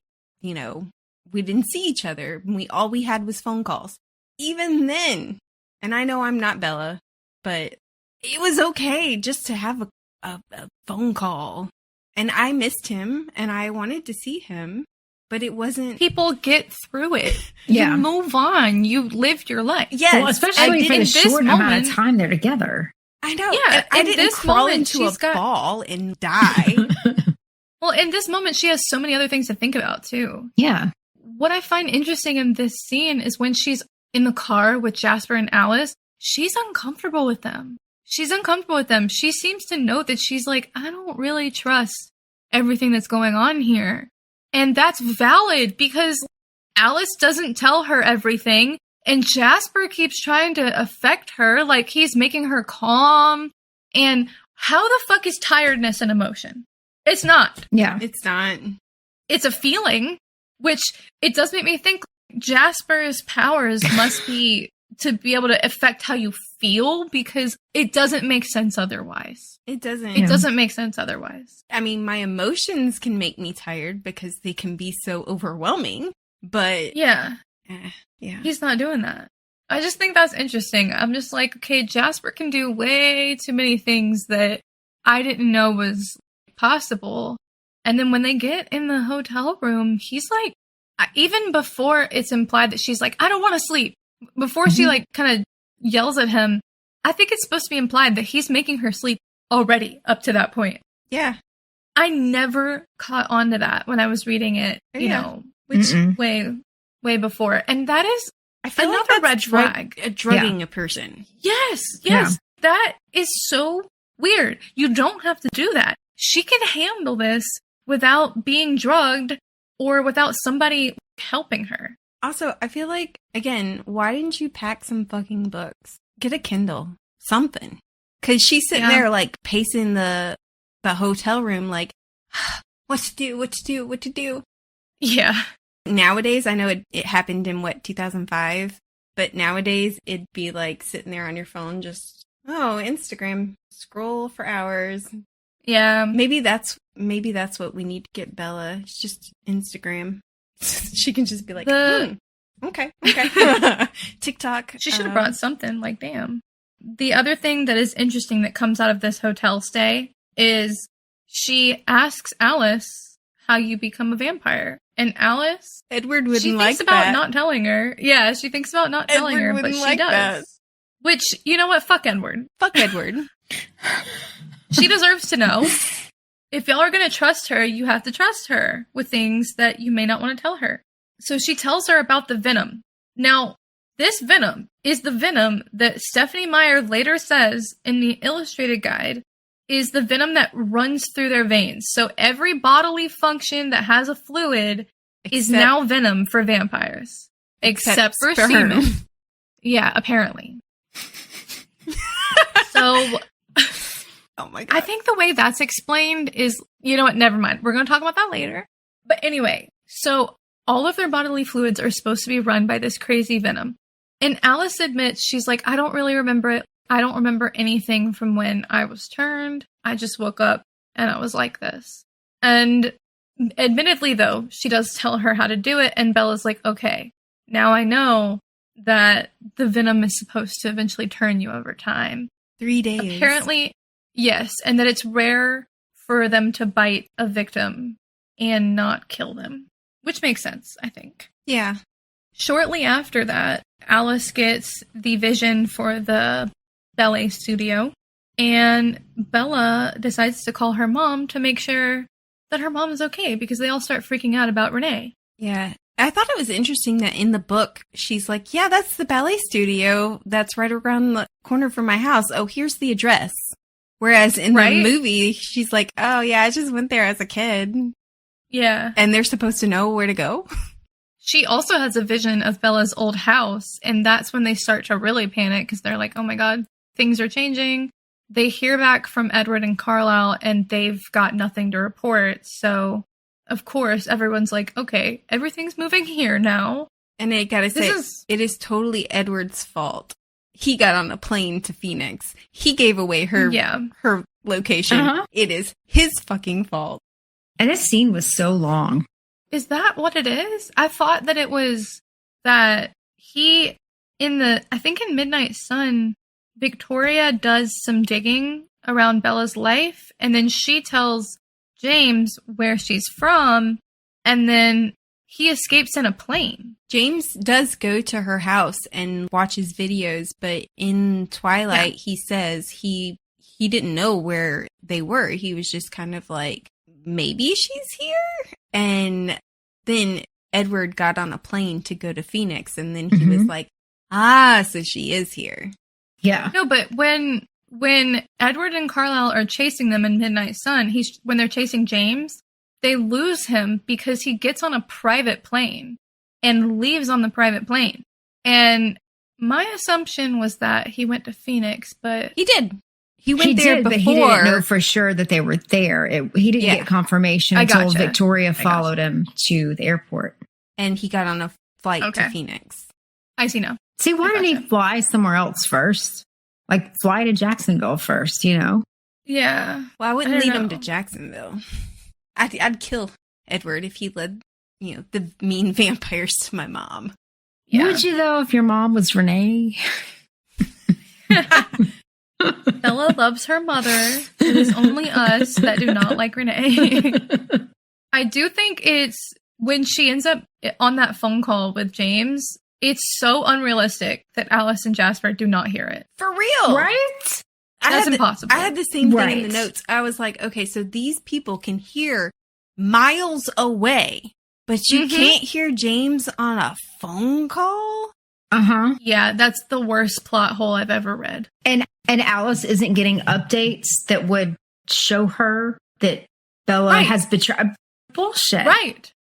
didn't see each other. All we had was phone calls. Even then, and I know I'm not Bella, but it was okay just to have a phone call. And I missed him and I wanted to see him. But it wasn't... People get through it. Yeah. You move on. You live your life. Yes. Well, especially for the short amount of time they're together. I know. Yeah. I didn't crawl into a ball and die. Well, in this moment, she has so many other things to think about, too. Yeah. What I find interesting in this scene is when she's in the car with Jasper and Alice, she's uncomfortable with them. She seems to know that she's like, I don't really trust everything that's going on here. And that's valid because Alice doesn't tell her everything and Jasper keeps trying to affect her, like he's making her calm. And how the fuck is tiredness an emotion? It's not. Yeah. It's not. It's a feeling, which it does make me think Jasper's powers must be to be able to affect how you feel because it doesn't make sense otherwise. It doesn't. It doesn't make sense otherwise. I mean, my emotions can make me tired because they can be so overwhelming, but... Yeah. He's not doing that. I just think that's interesting. I'm just like, okay, Jasper can do way too many things that I didn't know was possible. And then when they get in the hotel room, he's like, even before it's implied that she's like, I don't want to sleep. Before she like kind of yells at him, I think it's supposed to be implied that he's making her sleep already up to that point. Yeah. I never caught on to that when I was reading it, you know, which way before. And that is I feel another like red flag. Drugging a person. Yes. That is so weird. You don't have to do that. She can handle this without being drugged or without somebody helping her. Also, I feel like, again, why didn't you pack some fucking books? Get a Kindle. Something. Because she's sitting there, like, pacing the hotel room, like, what to do. Yeah. Nowadays, I know it happened in 2005, but nowadays it'd be like sitting there on your phone, just, Instagram, scroll for hours. Yeah. Maybe that's what we need to get Bella. It's just Instagram. She can just be like, okay. TikTok. She should have brought something, like, damn. The other thing that is interesting that comes out of this hotel stay is she asks Alice how you become a vampire. And Alice, Edward wouldn't she like thinks about that. not telling her. Yeah, she thinks about not telling her, but she does. That. Which, you know what? Fuck Edward. Fuck Edward. She deserves to know. If y'all are going to trust her, you have to trust her with things that you may not want to tell her. So she tells her about the venom. Now, this venom is the venom that Stephanie Meyer later says in the illustrated guide is the venom that runs through their veins. So every bodily function that has a fluid is now venom for vampires. Except for sperm. semen. Yeah, apparently. So... Oh my God. I think the way that's explained is, you know what, never mind. We're going to talk about that later. But anyway, so all of their bodily fluids are supposed to be run by this crazy venom. And Alice admits, she's like, I don't really remember it. I don't remember anything from when I was turned. I just woke up and I was like this. And admittedly, though, she does tell her how to do it. And Bella's like, okay, now I know that the venom is supposed to eventually turn you over time. 3 days. Apparently... Yes, and that it's rare for them to bite a victim and not kill them, which makes sense, I think. Yeah. Shortly after that, Alice gets the vision for the ballet studio, and Bella decides to call her mom to make sure that her mom is okay, because they all start freaking out about Renee. Yeah. I thought it was interesting that in the book, she's like, yeah, that's the ballet studio that's right around the corner from my house. Oh, here's the address. Whereas in the movie, she's like, oh, yeah, I just went there as a kid. Yeah. And they're supposed to know where to go. She also has a vision of Bella's old house, and that's when they start to really panic, because they're like, oh my God, things are changing. They hear back from Edward and Carlisle, and they've got nothing to report. So, of course, everyone's like, okay, everything's moving here now. And I gotta say, it is totally Edward's fault. He got on a plane to Phoenix. He gave away her location. Uh-huh. It is his fucking fault. And this scene was so long. Is that what it is? I thought that it was that I think in Midnight Sun, Victoria does some digging around Bella's life, and then she tells James where she's from, and then he escapes in a plane. James does go to her house and watches videos, but in Twilight, he says he didn't know where they were. He was just kind of like, maybe she's here? And then Edward got on a plane to go to Phoenix, and then he was like, so she is here. Yeah. No, but when Edward and Carlisle are chasing them in Midnight Sun, when they're chasing James, they lose him because he gets on a private plane and leaves on the private plane. And my assumption was that he went to Phoenix, but... He did. He went there before. But he didn't know for sure that they were there. He didn't get confirmation until Victoria followed him to the airport. And he got on a flight to Phoenix. I see now. See, why didn't he fly somewhere else first? Like, fly to Jacksonville first, you know? Yeah. Well, I wouldn't lead him to Jacksonville. I'd kill Edward if he led, the mean vampires to my mom. Yeah. Would you, though, if your mom was Renee? Bella loves her mother. It is only us that do not like Renee. I do think it's when she ends up on that phone call with James, it's so unrealistic that Alice and Jasper do not hear it. For real. Right? That's impossible. I had the same thing in the notes. I was like, okay, so these people can hear miles away, but you can't hear James on a phone call? Uh-huh. Yeah, that's the worst plot hole I've ever read. And Alice isn't getting updates that would show her that Bella has betrayed. Bullshit. Right.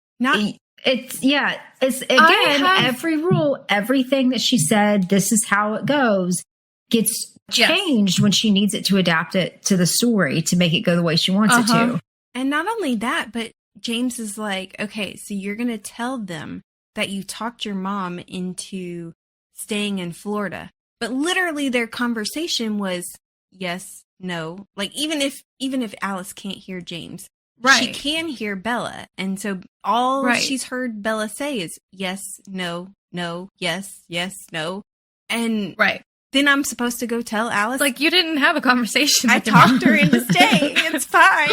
It's again, every rule, everything that she said, this is how it goes, gets changed when she needs it to adapt it to the story to make it go the way she wants it to. And not only that, but James is like, okay, so you're going to tell them that you talked your mom into staying in Florida. But literally their conversation was yes, no. Like even if Alice can't hear James, Right. she can hear Bella. And so all Right. she's heard Bella say is yes, no, no, yes, yes, no. And Right. then I'm supposed to go tell Alice, Like, you didn't have a conversation I with your mom. talked her into staying. It's fine.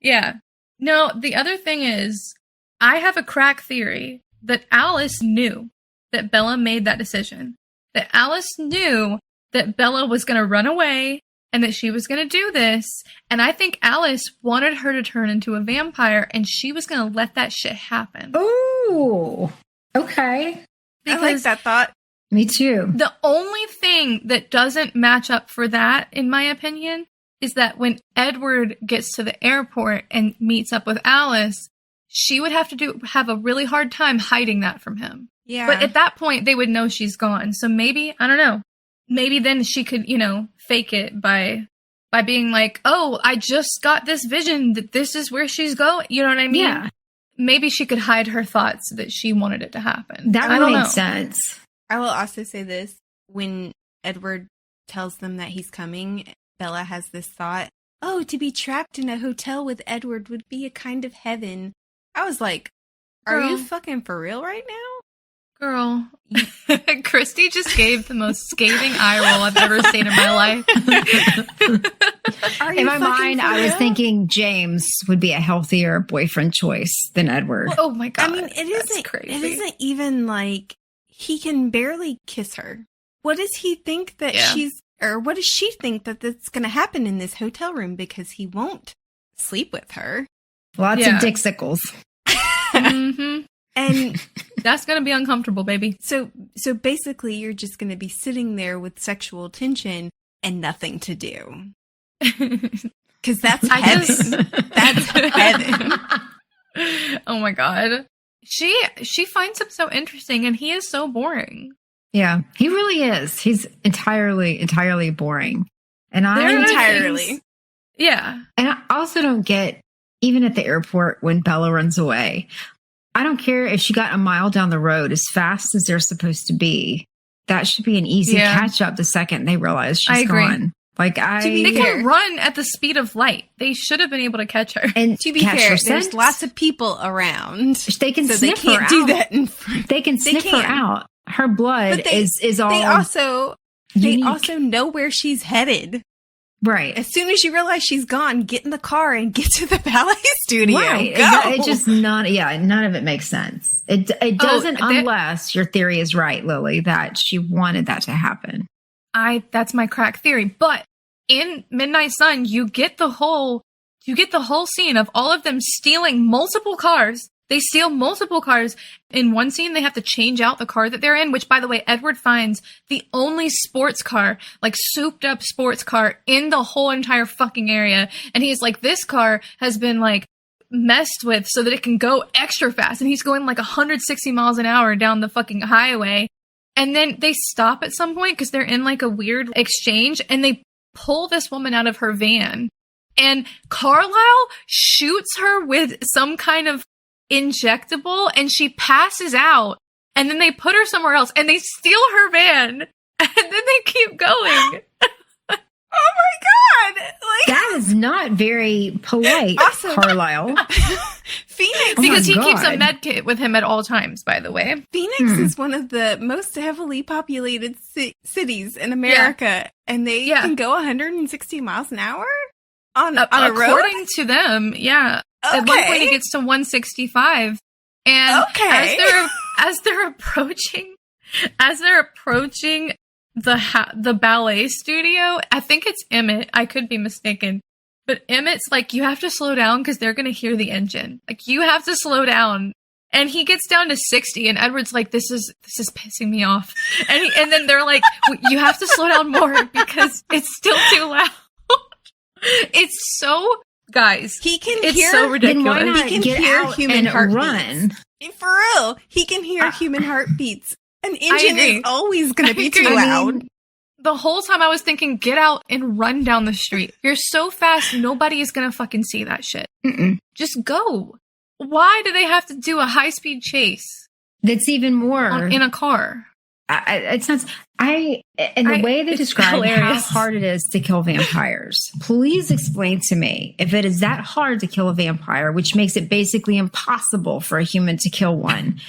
Yeah. No, the other thing is, I have a crack theory that Alice knew that Bella made that decision. That Alice knew that Bella was going to run away and that she was going to do this. And I think Alice wanted her to turn into a vampire and she was going to let that shit happen. Ooh. Okay. I like that thought. Me too. The only thing that doesn't match up for that, in my opinion, is that when Edward gets to the airport and meets up with Alice, she would have a really hard time hiding that from him. Yeah. But at that point, they would know she's gone. So maybe, I don't know, maybe then she could, fake it by being like, oh, I just got this vision that this is where she's going. You know what I mean? Yeah. Maybe she could hide her thoughts that she wanted it to happen. That I would don't make know. sense. I will also say this. When Edward tells them that he's coming, Bella has this thought, oh, to be trapped in a hotel with Edward would be a kind of heaven. I was like, are you Girl. fucking for real right now? Girl, Christy just gave the most scathing eye roll I've ever seen in my life. Are you In my fucking mind, for I was real? thinking James would be a healthier boyfriend choice than Edward. Oh my god! I mean, That's crazy. it isn't even like he can barely kiss her. What does he think that Yeah. what does she think that that's going to happen in this hotel room? Because he won't sleep with her. Lots Yeah. of dicksicles. hmm And That's gonna be uncomfortable, baby. so basically you're just going to be sitting there with sexual tension and nothing to do. Because that's I heaven. just- That's heaven. Oh my god. She finds him so interesting, and he is so boring. Yeah, he really is. He's entirely boring. And There I are Entirely. things- Yeah. And I also don't get, even at the airport when Bella runs away, I don't care if she got a mile down the road as fast as they're supposed to be. That should be an easy Yeah. catch up the second they realize she's I agree. gone. Like They fair. can run at the speed of light. They should have been able to catch her. and To be catch fair, her there's scent. lots of people around. They can So they sniff her can't do out. that in front. They can They sniff her can. out. Her blood But they- is all They also unique. know where she's headed. Right. As soon as you realize she's gone, get in the car and get to the ballet studio. Right. Go. It just none of it makes sense. It doesn't that- unless your theory is right, Lily, that she wanted that to happen. That's my crack theory. But in Midnight Sun, you get the whole scene of all of them stealing multiple cars. They steal multiple cars. In one scene, they have to change out the car that they're in, which, by the way, Edward finds the only sports car, like souped up sports car in the whole entire fucking area. And he's like, this car has been like messed with so that it can go extra fast. And he's going like 160 miles an hour down the fucking highway. And then they stop at some point because they're in like a weird exchange and they pull this woman out of her van. And Carlisle shoots her with some kind of injectable and she passes out. And then they put her somewhere else and they steal her van. And then they keep going. Oh my god! Like That is not very polite, Awesome. Carlisle. Phoenix, Oh my Because he keeps a God. med kit with him at all times, by the way. Phoenix is one of the most heavily populated cities in America, and they Yeah. can go 160 miles an hour on a road. According to them, yeah. At one point Okay. it gets to 165. And Okay. as they're approaching the ballet studio, I think it's Emmett. I could be mistaken. But Emmett's like, you have to slow down because they're going to hear the engine. Like, you have to slow down. And he gets down to 60 and Edward's like, this is pissing me off. And then they're like, you have to slow down more because it's still too loud. It's so, guys, He can it's hear. so Then ridiculous. why not He can get hear out human and heartbeats. run? For real, he can hear human heartbeats. An engine agree. is always going to be too agree. loud. The whole time I was thinking, get out and run down the street. You're so fast, nobody is gonna fucking see that shit. Mm-mm. Just go. Why do they have to do a high-speed chase That's even more in a car? It's not. The way they describe how hard it is to kill vampires. Please explain to me if it is that hard to kill a vampire, which makes it basically impossible for a human to kill one.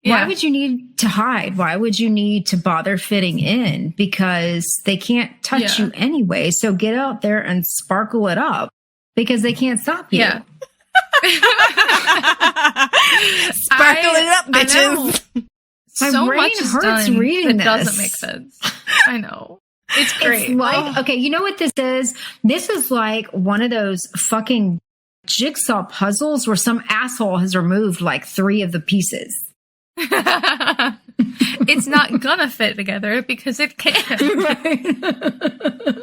Yeah. Why would you need to hide? Why would you need to bother fitting in? Because they can't touch you anyway. So get out there and sparkle it up because they can't stop you. Yeah. Sparkle it up, bitches. So much is done reading that doesn't make sense. I know. It's great. It's like, okay, you know what this is? This is like one of those fucking jigsaw puzzles where some asshole has removed like 3 of the pieces. It's not gonna fit together because it can't. Right.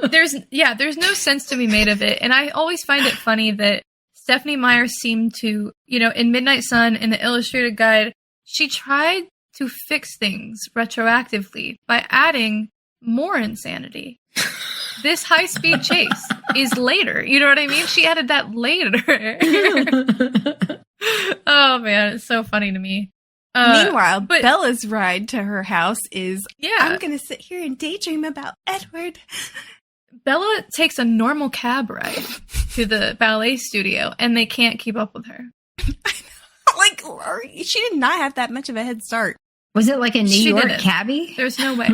There's no sense to be made of it. And I always find it funny that Stephenie Meyer seemed to, in Midnight Sun, in the illustrated guide, she tried to fix things retroactively by adding more insanity. This high-speed chase is later. You know what I mean? She added that later. Oh, man, it's so funny to me. Meanwhile, Bella's ride to her house is, I'm going to sit here and daydream about Edward. Bella takes a normal cab ride to the ballet studio, and they can't keep up with her. Like, she did not have that much of a head start. Was it like a New York cabbie? There's no way.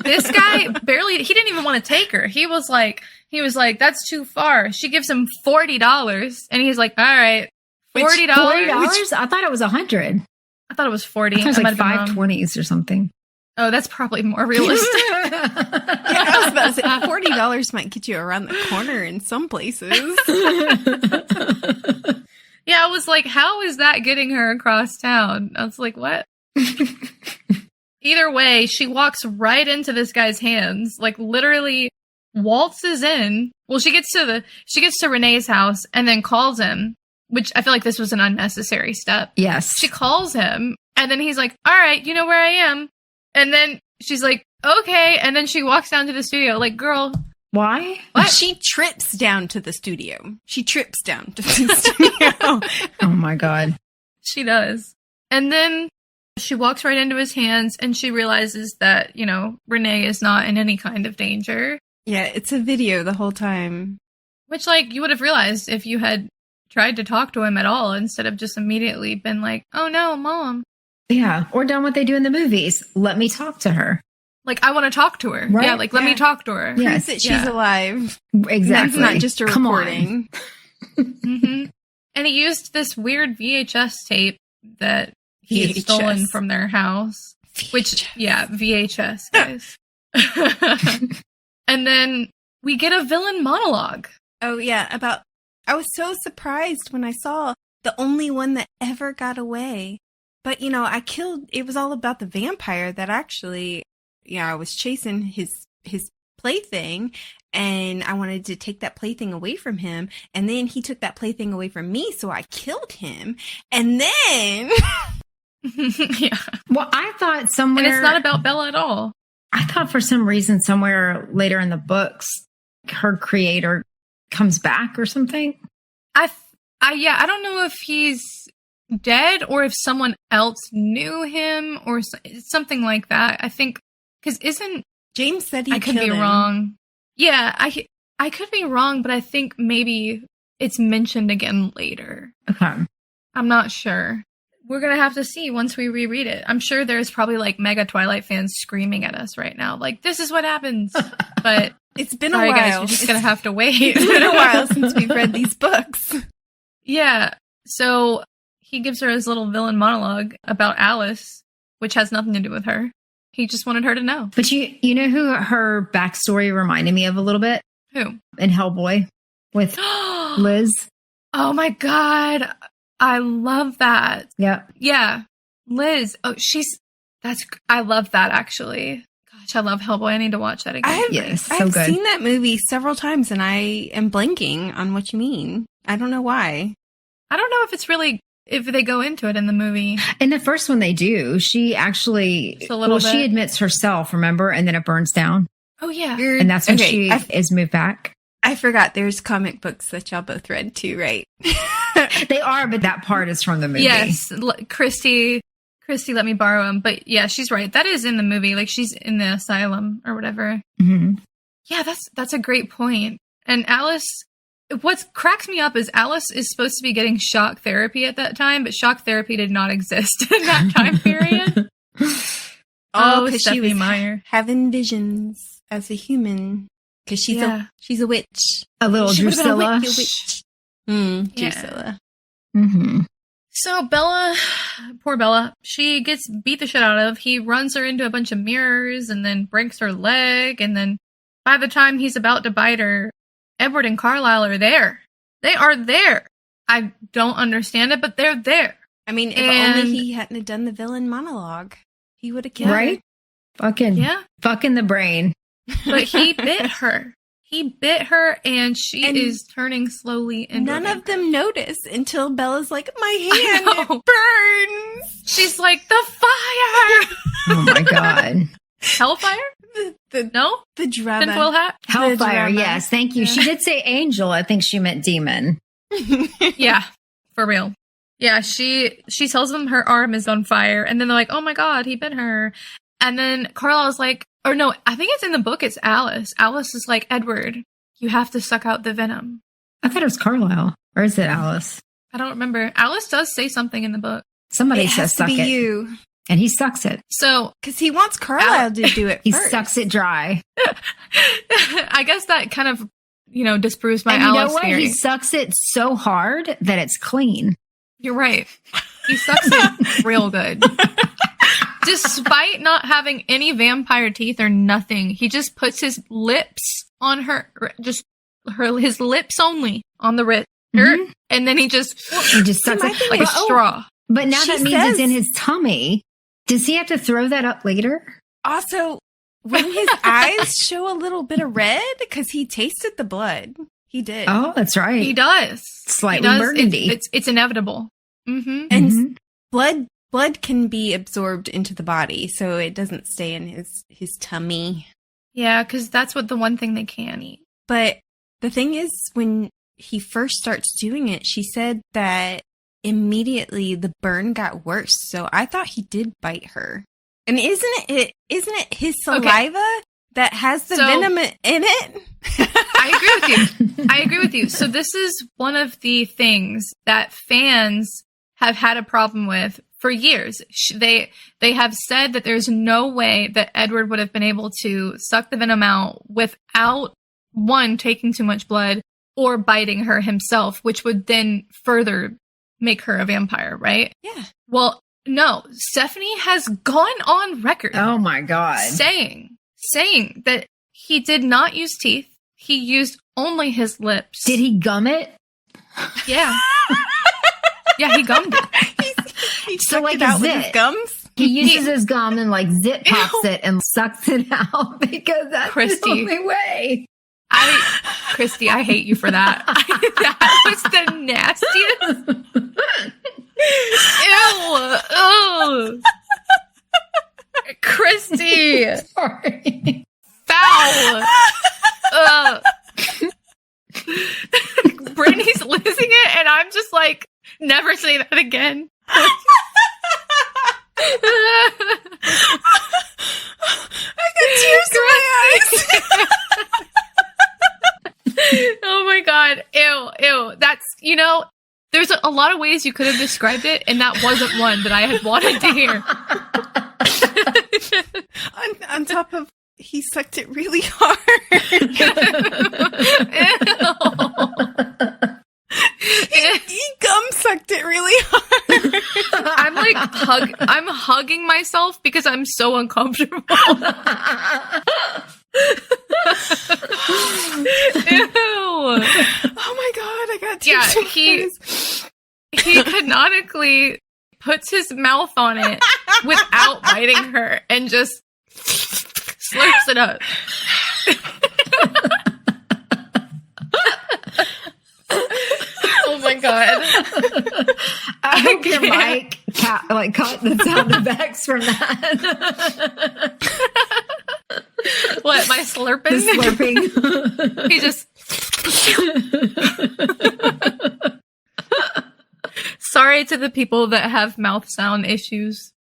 This guy he didn't even want to take her. He was like, that's too far. She gives him $40, and he's like, all right, $40. $40? I thought it was $100. I thought it was 40. It was like $5.20s or something. Oh, that's probably more realistic. I was about to say, $40 might get you around the corner in some places. Yeah, I was like, how is that getting her across town? I was like, what? Either way, she walks right into this guy's hands, like literally waltzes in. Well, she gets to Renee's house and then calls him, which I feel like this was an unnecessary step. Yes. She calls him and then he's like, all right, you know where I am. And then she's like, okay. And then she walks down to the studio like, girl. Why? What? She trips down to the studio. Oh my God. She does. And then she walks right into his hands and she realizes that, Renee is not in any kind of danger. Yeah, it's a video the whole time. Which, you would have realized if you had tried to talk to him at all instead of just immediately been like, oh no, Mom. Yeah, or done what they do in the movies. Let me talk to her. I want to talk to her. Right? Yeah, let me talk to her. Yes, that she's alive. Exactly. That's not just a recording. Mm-hmm. And he used this weird VHS tape that he had stolen from their house. VHS, guys. And then we get a villain monologue. Oh, yeah, I was so surprised when I saw the only one that ever got away. But, it was all about the vampire that actually, I was chasing his plaything and I wanted to take that plaything away from him. And then he took that plaything away from me. So I killed him. And then. Yeah. Well, I thought somewhere. And it's not about Bella at all. I thought for some reason somewhere later in the books, her creator comes back or something. I don't know if he's dead or if someone else knew him or something like that. I think because James said he I could be wrong. Yeah, I could be wrong, but I think maybe it's mentioned again later. Okay, I'm not sure. We're gonna have to see once we reread it. I'm sure there's probably mega Twilight fans screaming at us right now, this is what happens. But it's been a while. Guys, you're just gonna have to wait. It's been a while since we've read these books. Yeah. So he gives her his little villain monologue about Alice, which has nothing to do with her. He just wanted her to know. But you know who her backstory reminded me of a little bit? Who? In Hellboy with Liz. Oh my God. I love that. Yeah. Yeah. Liz. Oh, I love that actually. Gosh, I love Hellboy. I need to watch that again. I've seen that movie several times and I am blanking on what you mean. I don't know why. I don't know if they go into it in the movie. In the first one they do. She actually, she admits herself, remember? And then it burns down. Oh yeah. And that's when she is moved back. I forgot there's comic books that y'all both read too, right? They are, but that part is from the movie. Yes, Christy let me borrow him. But yeah, she's right. That is in the movie. Like, she's in the asylum or whatever. Mm-hmm. Yeah, that's a great point. And Alice, what cracks me up is Alice is supposed to be getting shock therapy at that time, but shock therapy did not exist in that time period. Because she Stephanie was Meyer. having visions as a human. Because she's a witch. A little She would've been a Drusilla. witch. Yeah. Drusilla. Mm-hmm. So Bella, poor Bella, she gets beat the shit out of. He runs her into a bunch of mirrors and then breaks her leg. And then by the time he's about to bite her, Edward and Carlisle are there. They are there. I don't understand it, but they're there. I mean, if only he hadn't have done the villain monologue, he would have killed Right? Fucking the brain. But he bit her. He bit her, and she is turning slowly into none a of them notice until Bella's like, my I hand know. it burns. She's like, the fire! Oh my God. Hellfire? No? The drama. Tinfoil hat? Hellfire, drama. yes. Thank you. Yeah. She did say angel. I think she meant demon. Yeah, for real. Yeah, she tells them her arm is on fire, and then they're like, oh my God, he bit her. And then Carlisle's like, or no, I think it's in the book, it's Alice. Alice is like, Edward, you have to suck out the venom. I thought it was Carlisle. Or is it Alice? I don't remember. Alice does say something in the book. Somebody It says has to suck be it. you. And he sucks it. So Because he wants Carlisle to do it He first. sucks it dry. I guess that kind of, disproves my And you know Alice what? theory. He sucks it so hard that it's clean. You're right. He sucks it real good. Despite not having any vampire teeth or nothing, he just puts his lips on her, his lips only on the wrist, Mhm. and then he just sucks my it thing like a is- straw. But now She that means says- it's in his tummy. Does he have to throw that up later? Also, when his eyes show a little bit of red, because he tasted the blood. He did. Oh, that's right. He does. Slightly He does. burgundy. It's inevitable. Mm-hmm. And Mhm. blood can be absorbed into the body, so it doesn't stay in his tummy. Yeah, because that's what the one thing they can eat. But the thing is, when he first starts doing it, she said that immediately the burn got worse. So I thought he did bite her. And isn't it his saliva that has the venom in it? I agree with you. So this is one of the things that fans have had a problem with for years. They have said that there's no way that Edward would have been able to suck the venom out without, one, taking too much blood or biting her himself, which would then further make her a vampire, right? Yeah. Well, no. Stephanie has gone on record Oh my God. saying that he did not use teeth. He used only his lips. Did he gum it? Yeah. Yeah, he gummed it. He So, sucked like, it out is with it? his gums. He uses his gum and like zip pops it and sucks it out because that's Christy. the only way. Christy, I hate you for that. That was the nastiest. Ew. Ugh. Christy. Sorry. Foul. Brittany's losing it, and I'm just like, never say that again. I got tears in my eyes. Oh my God. Ew. That's, there's a lot of ways you could have described it, and that wasn't one that I had wanted to hear. on top of, he sucked it really hard. He gum sucked it really hard. I'm like I'm hugging myself because I'm so uncomfortable. Ew. Oh my God, I got tears. Yeah, he canonically puts his mouth on it without biting her and just slurps it up. Oh my God. I hope your mic caught the sound effects from that. What, my slurping? The slurping. He just sorry to the people that have mouth sound issues.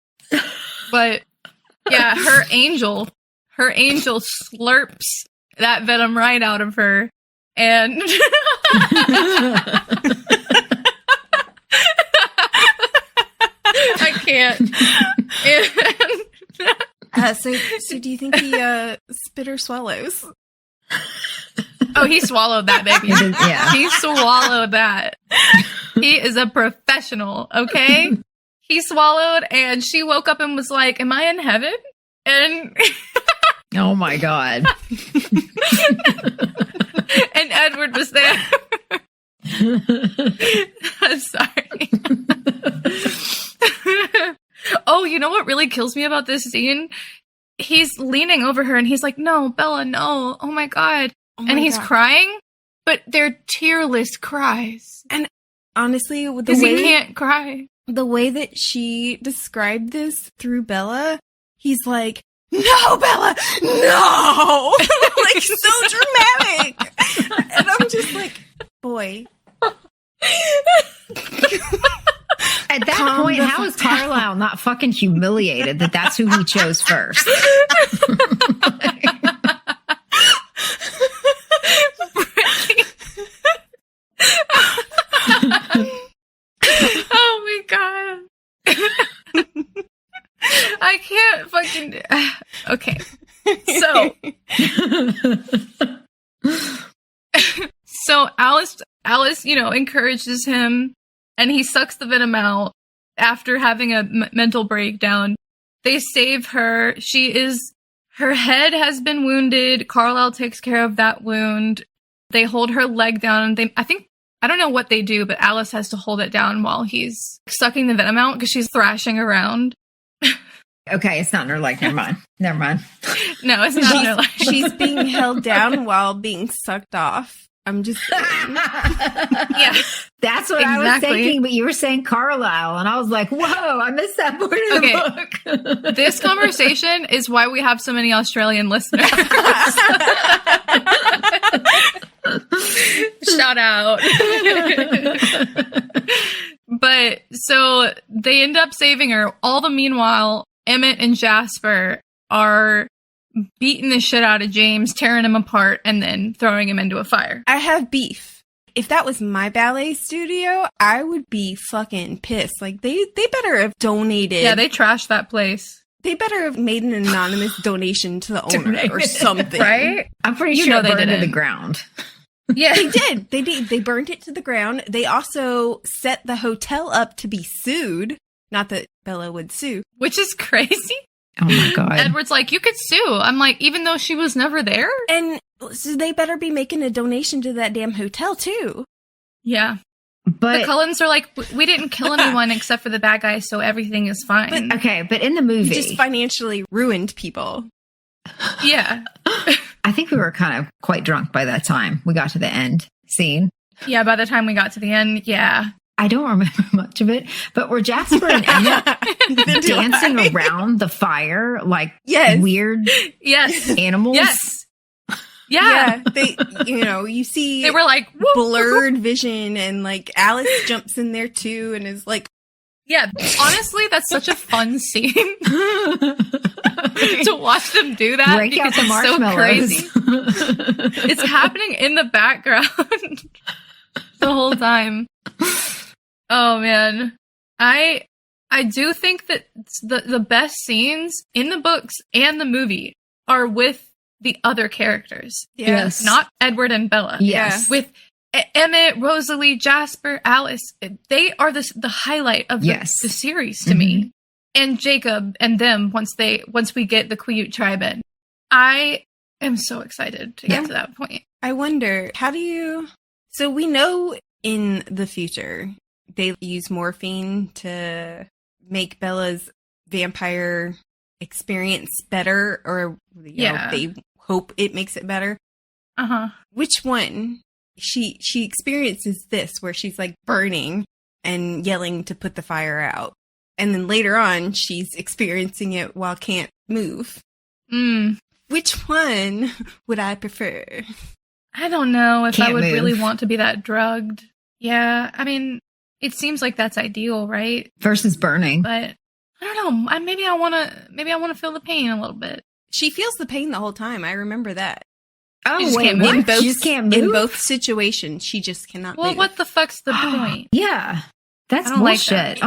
But yeah, her angel slurps that venom right out of her. And I can't. So do you think he spit or swallows? Oh, he swallowed that, baby. Yeah. He swallowed that. He is a professional, okay? He swallowed, and she woke up and was like, am I in heaven? And Oh my God. and Edward was there. I'm sorry. Oh, you know what really kills me about this scene? He's leaning over her and he's like, no, Bella, no. Oh my God. And he's crying, but they're tearless cries. And honestly, with Because he can't cry. the way that she described this through Bella, he's like, no, Bella, no! Like, so dramatic. And I'm just like, boy. At that point, how is Carlisle not fucking humiliated that that's who he chose first? Oh my God. I can't fucking. Okay. So Alice, encourages him, and he sucks the venom out after having a mental breakdown. They save her. Her head has been wounded. Carlisle takes care of that wound. They hold her leg down. I don't know what they do, but Alice has to hold it down while he's sucking the venom out because she's thrashing around. Okay, it's not in her leg. Never mind. No, it's not in her leg. She's being held down while being sucked off. I'm just saying. Yeah. That's what I was thinking, but you were saying Carlisle, and I was like, whoa, I missed that part of the book. This conversation is why we have so many Australian listeners. Shout out. But so they end up saving her. All the meanwhile, Emmett and Jasper are beating the shit out of James, tearing him apart, and then throwing him into a fire. I have beef. If that was my ballet studio, I would be fucking pissed. Like, they better have donated. Yeah, they trashed that place. They better have made an anonymous donation to the owner or something. Right? I'm pretty sure they burned to the ground. Yeah, they did. They did. They burned it to the ground. They also set the hotel up to be sued. Not that Bella would sue. Which is crazy. Oh my God. Edward's like, you could sue. I'm like, even though she was never there? And so they better be making a donation to that damn hotel, too. Yeah. But the Cullens are like, we didn't kill anyone except for the bad guys, so everything is fine. But in the movie, you just financially ruined people. Yeah. I think we were kind of quite drunk by that time. We got to the end scene. Yeah, by the time we got to the end, yeah. I don't remember much of it, but were Jasper and Emmett dancing around the fire like weird animals? Yes. Yeah. They, you see they were like blurred vision, and like Alice jumps in there too and is like, yeah, honestly, that's such a fun scene to watch them do that. Break out the marshmallows. It's so crazy. It's happening in the background the whole time. Oh man, I do think that the best scenes in the books and the movie are with the other characters. Yes, not Edward and Bella. Yes, with Emmett, Rosalie, Jasper, Alice. They are the highlight of the series to me. And Jacob and them once we get the Quiute tribe in. I am so excited to get to that point. I wonder, so we know in the future they use morphine to make Bella's vampire experience better, or they hope it makes it better. Which one? She experiences this where she's like burning and yelling to put the fire out. And then later on, she's experiencing it while can't move. Which one would I prefer? I don't know if I would really want to be that drugged. Yeah, I mean, it seems like that's ideal, right? Versus burning. But I don't know. Maybe I want to feel the pain a little bit. She feels the pain the whole time. I remember that. Oh, wait, what? what? She just can't move? In both situations, she just cannot move. Well, what the fuck's the point? Yeah. That's I don't like bullshit.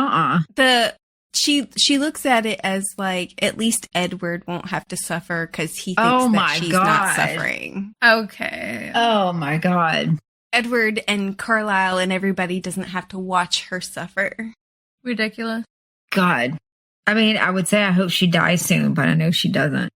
that. She looks at it as like, at least Edward won't have to suffer because he thinks Oh my that she's God. not suffering. Okay. Oh my God. Edward and Carlisle and everybody doesn't have to watch her suffer. Ridiculous. God. I mean, I would say I hope she dies soon, but I know she doesn't.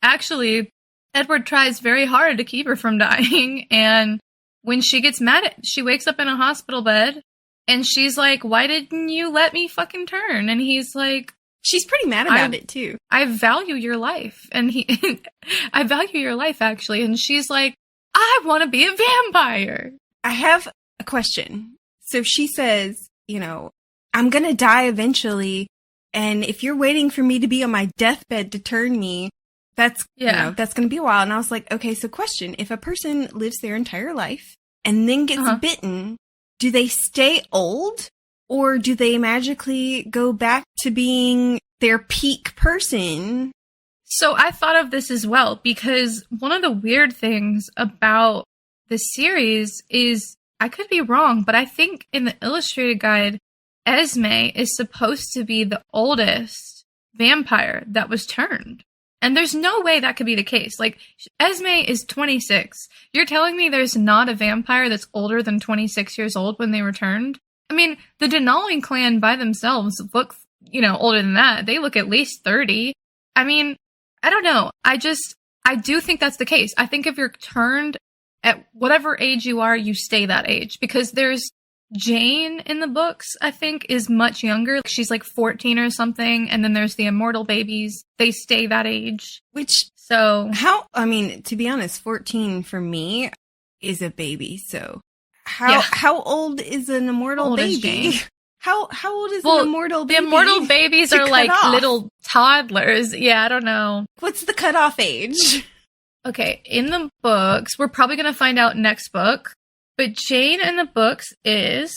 Actually, Edward tries very hard to keep her from dying, and when she gets mad she wakes up in a hospital bed, and she's like, why didn't you let me fucking turn? And he's like, She's pretty mad about it too. I value your life. And I value your life, actually. And she's like, I want to be a vampire. I have a question. So she says, you know, I'm going to die eventually. And if you're waiting for me to be on my deathbed to turn me, that's, that's going to be a while. And I was like, okay, so question, if a person lives their entire life and then gets bitten, do they stay old? Or do they magically go back to being their peak person? So I thought of this as well, because one of the weird things about the series is, I could be wrong, but I think in the illustrated guide, Esme is supposed to be the oldest vampire that was turned. And there's no way that could be the case. Like, Esme is 26. You're telling me there's not a vampire that's older than 26 years old when they were turned? I mean, the Denali clan by themselves look, older than that. They look at least 30. I mean, I don't know. I do think that's the case. I think if you're turned at whatever age you are, you stay that age. Because there's Jane in the books, I think, is much younger. She's like 14 or something. And then there's the immortal babies. They stay that age. To be honest, 14 for me is a baby, so... How old is an immortal baby? How old is an immortal baby? The immortal babies are like little toddlers. Yeah, I don't know. What's the cutoff age? Okay, in the books, we're probably going to find out next book, but Jane in the books is...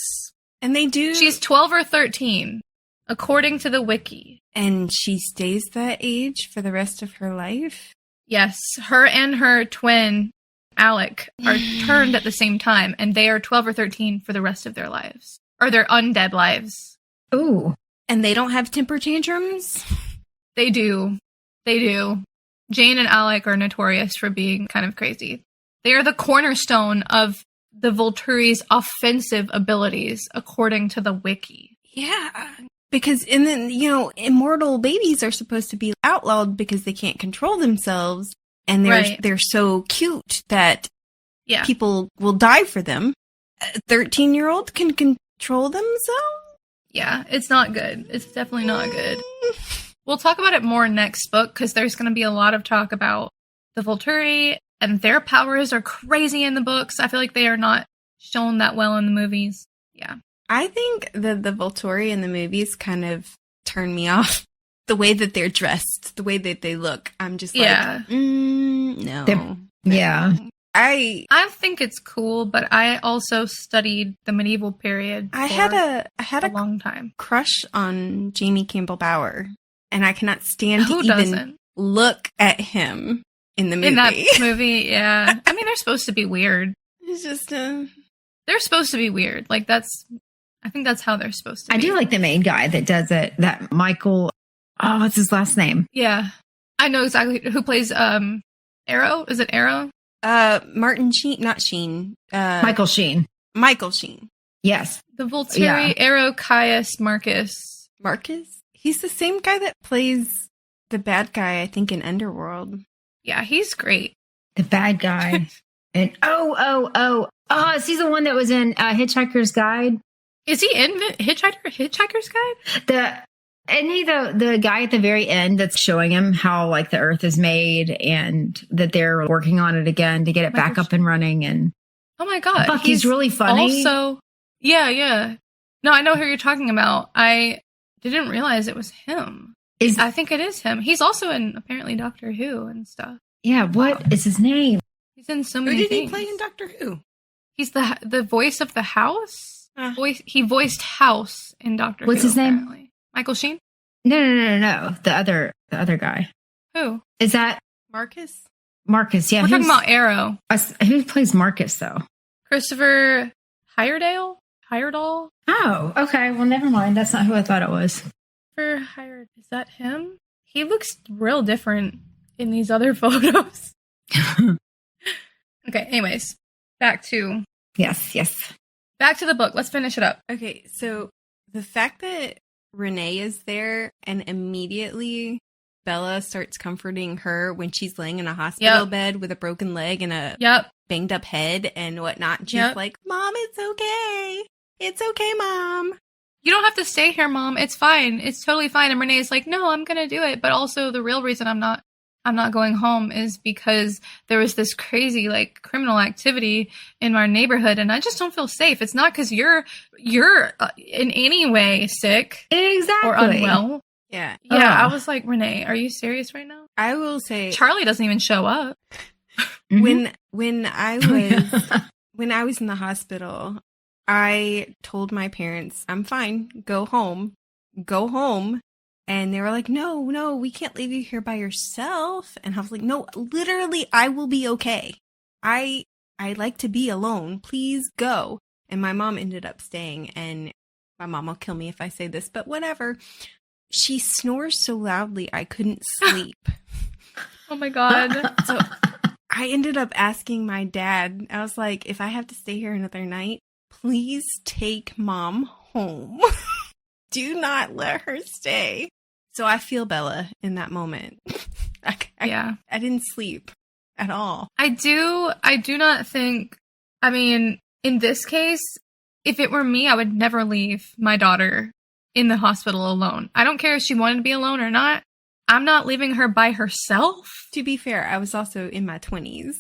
And she's 12 or 13, according to the wiki. And she stays that age for the rest of her life? Yes, her and her twin... Alec are turned at the same time, and they are 12 or 13 for the rest of their lives. Or their undead lives. Ooh. And they don't have temper tantrums? They do. Jane and Alec are notorious for being kind of crazy. They are the cornerstone of the Volturi's offensive abilities, according to the wiki. Yeah. Because, immortal babies are supposed to be outlawed because they can't control themselves. And they're so cute that people will die for them. A 13-year-old can control themselves? Yeah, it's not good. It's definitely not good. We'll talk about it more next book, because there's going to be a lot of talk about the Volturi, and their powers are crazy in the books. I feel like they are not shown that well in the movies. Yeah. I think the Volturi in the movies kind of turn me off. The way that they're dressed, the way that they look, I'm just like, no. Yeah. I think it's cool, but I also studied the medieval period for I had a long time. Crush on Jamie Campbell Bower, and I cannot stand Who to doesn't? even look at him in the movie. In that movie, yeah. I mean, they're supposed to be weird. It's just they're supposed to be weird. Like, I think that's how they're supposed to be. I do like the main guy that does it, that Michael... Oh, what's his last name? Yeah. I know exactly who plays Arrow. Is it Arrow? Martin Sheen, not Sheen. Michael Sheen. Michael Sheen. Yes. The Volturi, Arrow, Caius, Marcus. Marcus? He's the same guy that plays the bad guy, I think, in Underworld. Yeah, he's great. The bad guy. And is he the one that was in Hitchhiker's Guide? Is he in Hitchhiker's Guide? Isn't he the guy at the very end that's showing him how, like, the Earth is made and that they're working on it again to get it back up and running? And oh my God, fuck, he's really funny. Also, yeah. No, I know who you're talking about. I didn't realize it was him. I think it is him. He's also in apparently Doctor Who and stuff. Yeah, what is his name? He's in so many Who did things. he play in Doctor Who? He's the voice of the house. He voiced House in Doctor Who. What's his name? Apparently. Michael Sheen? No. The other guy. Who? Is that Marcus? Marcus? Yeah. We're talking about Arrow. Who plays Marcus, though? Christopher Heyerdahl? Oh, okay. Well, never mind. That's not who I thought it was. Is that him? He looks real different in these other photos. Okay, anyways. Back to the book. Let's finish it up. Okay, so the fact that Renee is there and immediately Bella starts comforting her when she's laying in a hospital bed with a broken leg and a banged up head and whatnot. And she's like, Mom, it's okay. It's okay, Mom. You don't have to stay here, Mom. It's fine. It's totally fine. And Renee's like, no, I'm going to do it. But also the real reason I'm not going home is because there was this crazy like criminal activity in our neighborhood and I just don't feel safe. It's not because you're in any way sick exactly or unwell. Yeah. I was like, Renee, are you serious right now? I will say Charlie doesn't even show up. When I was in the hospital, I told my parents, I'm fine. Go home. And they were like, no, we can't leave you here by yourself. And I was like, no, literally, I will be okay. I like to be alone. Please go. And my mom ended up staying, and my mom will kill me if I say this, but whatever. She snores so loudly, I couldn't sleep. Oh my God. So I ended up asking my dad, I was like, if I have to stay here another night, please take Mom home. Do not let her stay. So I feel Bella in that moment. I didn't sleep at all. I do not think, I mean, in this case, if it were me, I would never leave my daughter in the hospital alone. I don't care if she wanted to be alone or not. I'm not leaving her by herself. To be fair, I was also in my 20s.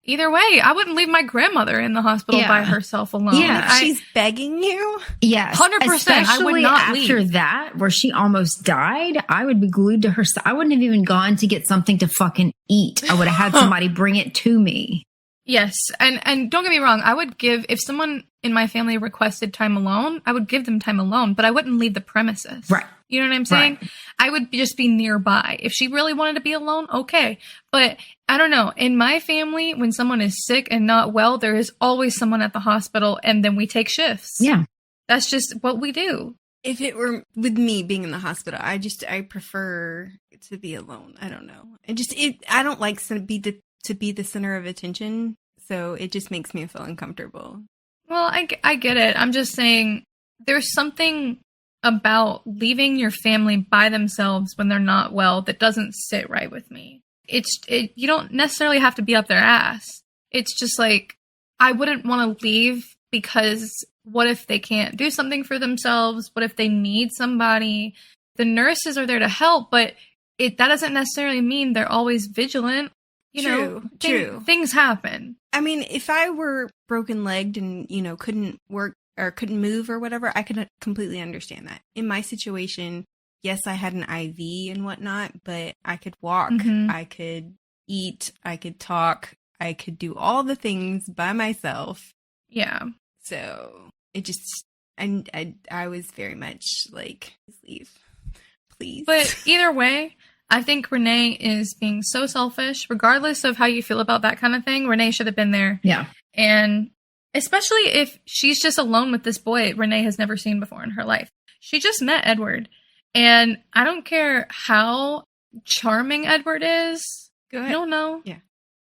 Either way, I wouldn't leave my grandmother in the hospital by herself alone. Yeah, she's begging you. Yes, 100%. I would not leave. After that, where she almost died, I would be glued to her. I wouldn't have even gone to get something to fucking eat. I would have had somebody bring it to me. Yes, and don't get me wrong. I would give, if someone in my family requested time alone, I would give them time alone, but I wouldn't leave the premises. Right. You know what I'm saying? Right. I would just be nearby. If she really wanted to be alone, okay. But I don't know. In my family, when someone is sick and not well, there is always someone at the hospital, and then we take shifts. Yeah. That's just what we do. If it were with me being in the hospital, I prefer to be alone. I don't know. I don't like to be the center of attention, so it just makes me feel uncomfortable. Well, I get it. I'm just saying there's something about leaving your family by themselves when they're not well that doesn't sit right with me. You don't necessarily have to be up their ass. It's just like, I wouldn't want to leave because what if they can't do something for themselves? What if they need somebody? The nurses are there to help, but that doesn't necessarily mean they're always vigilant. True. Things happen. I mean, if I were broken-legged and, couldn't work or couldn't move or whatever, I could completely understand that. In my situation, yes, I had an IV and whatnot, but I could walk, I could eat, I could talk, I could do all the things by myself. Yeah. So it just, I was very much like, leave, please. But either way, I think Renee is being so selfish, regardless of how you feel about that kind of thing. Renee should have been there. Yeah. And especially if she's just alone with this boy Renee has never seen before in her life. She just met Edward. And I don't care how charming Edward is. Go ahead. I don't know. Yeah.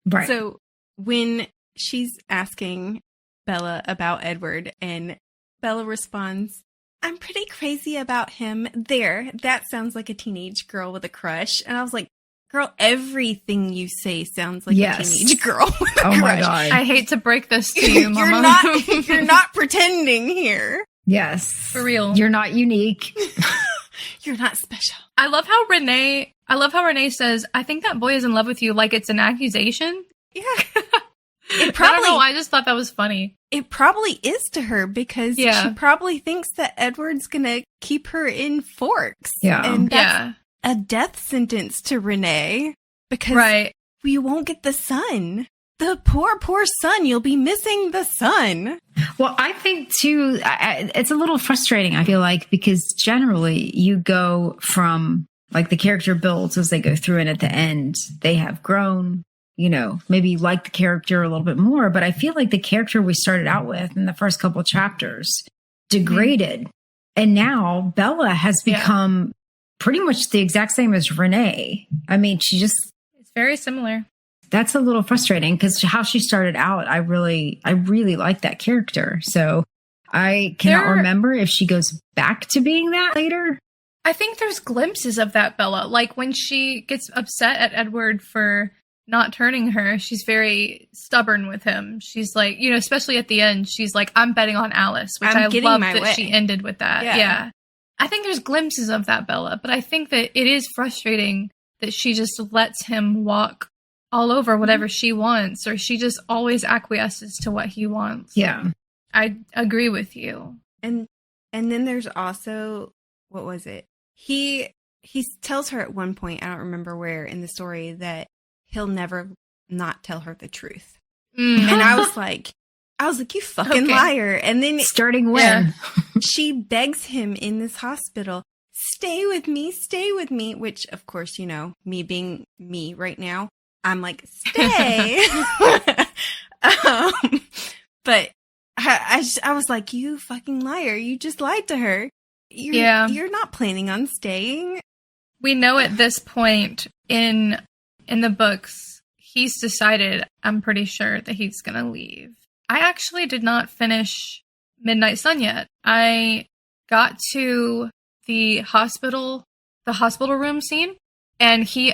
Right. So when she's asking Bella about Edward and Bella responds, I'm pretty crazy about him. There, that sounds like a teenage girl with a crush. And I was like, girl, everything you say sounds like a teenage girl with a crush. My God. I hate to break this to you, Mama. You're not pretending here. Yes. For real. You're not unique. You're not special. I love how Renee says, I think that boy is in love with you, like it's an accusation. Yeah. I don't know. I just thought that was funny. It probably is to her because she probably thinks that Edward's going to keep her in Forks. Yeah. And that's a death sentence to Renee because we won't get the sun. the poor son. You'll be missing the sun. Well, I think too, it's a little frustrating, I feel like, because generally you go from like the character builds as they go through, and at the end they have grown, you know, maybe you like the character a little bit more, but I feel like the character we started out with in the first couple of chapters degraded. And now Bella has become pretty much the exact same as Renee. I mean, it's very similar. That's a little frustrating because how she started out, I really like that character. So I cannot remember if she goes back to being that later. I think there's glimpses of that Bella. Like when she gets upset at Edward for not turning her, she's very stubborn with him. She's like, you know, especially at the end, she's like, I'm betting on Alice, which I love that she ended with that. Yeah. I think there's glimpses of that Bella, but I think that it is frustrating that she just lets him walk all over whatever she wants, or she just always acquiesces to what he wants. Yeah. I agree with you. And then there's also, what was it? He tells her at one point, I don't remember where in the story, that he'll never not tell her the truth. And I was like, you fucking liar. And then starting when she begs him in this hospital, stay with me, which of course, you know, me being me right now, I'm like, stay. But I was like, you fucking liar. You just lied to her. You're not planning on staying. We know at this point in the books, he's decided, I'm pretty sure, that he's going to leave. I actually did not finish Midnight Sun yet. I got to the hospital room scene, and he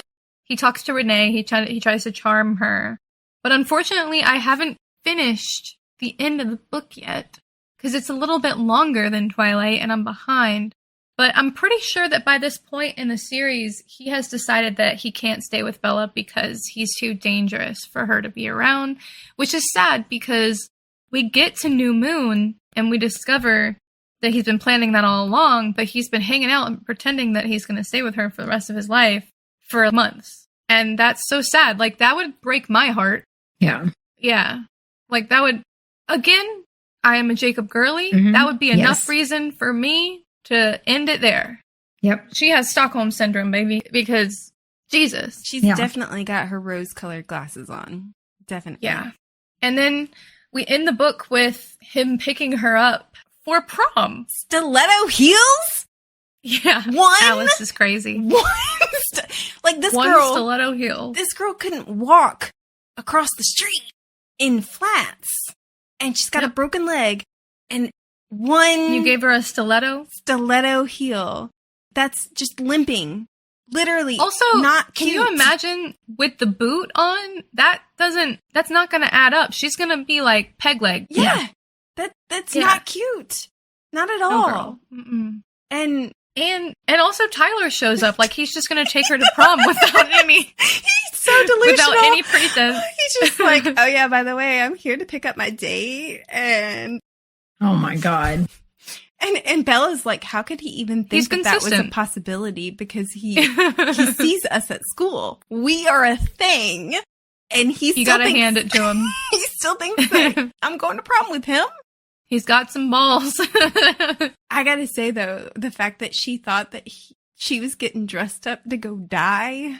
talks to Renee. He tries to charm her. But unfortunately, I haven't finished the end of the book yet, because it's a little bit longer than Twilight, and I'm behind. But I'm pretty sure that by this point in the series, he has decided that he can't stay with Bella because he's too dangerous for her to be around, which is sad because we get to New Moon and we discover that he's been planning that all along, but he's been hanging out and pretending that he's going to stay with her for the rest of his life for months. And that's so sad. Like, that would break my heart. Yeah. Yeah. Like, that would, again, I am a Jacob girly. Mm-hmm. That would be enough reason for me to end it there. Yep. She has Stockholm Syndrome, baby, because Jesus. She's definitely got her rose-colored glasses on. Definitely. Yeah. And then we end the book with him picking her up for prom. Stiletto heels? Yeah. One? Alice is crazy. Like this One girl. stiletto heel. This girl couldn't walk across the street in flats. And she's got a broken leg. And one. You gave her a stiletto? Stiletto heel. That's just limping. Literally. Also, not cute. Can you imagine with the boot on? That's not going to add up. She's going to be like peg leg. Yeah. That's not cute. Not at all. No, and also Tyler shows up like he's just going to take her to prom without any. He's so delusional. Without any pretense. He's just like, oh yeah, by the way, I'm here to pick up my date. And oh my God. And Bella's like, how could he even think that was a possibility? Because he sees us at school. We are a thing. And you gotta hand it to him. He still thinks that I'm going to prom with him. He's got some balls. I gotta say, though, the fact that she thought that she was getting dressed up to go die.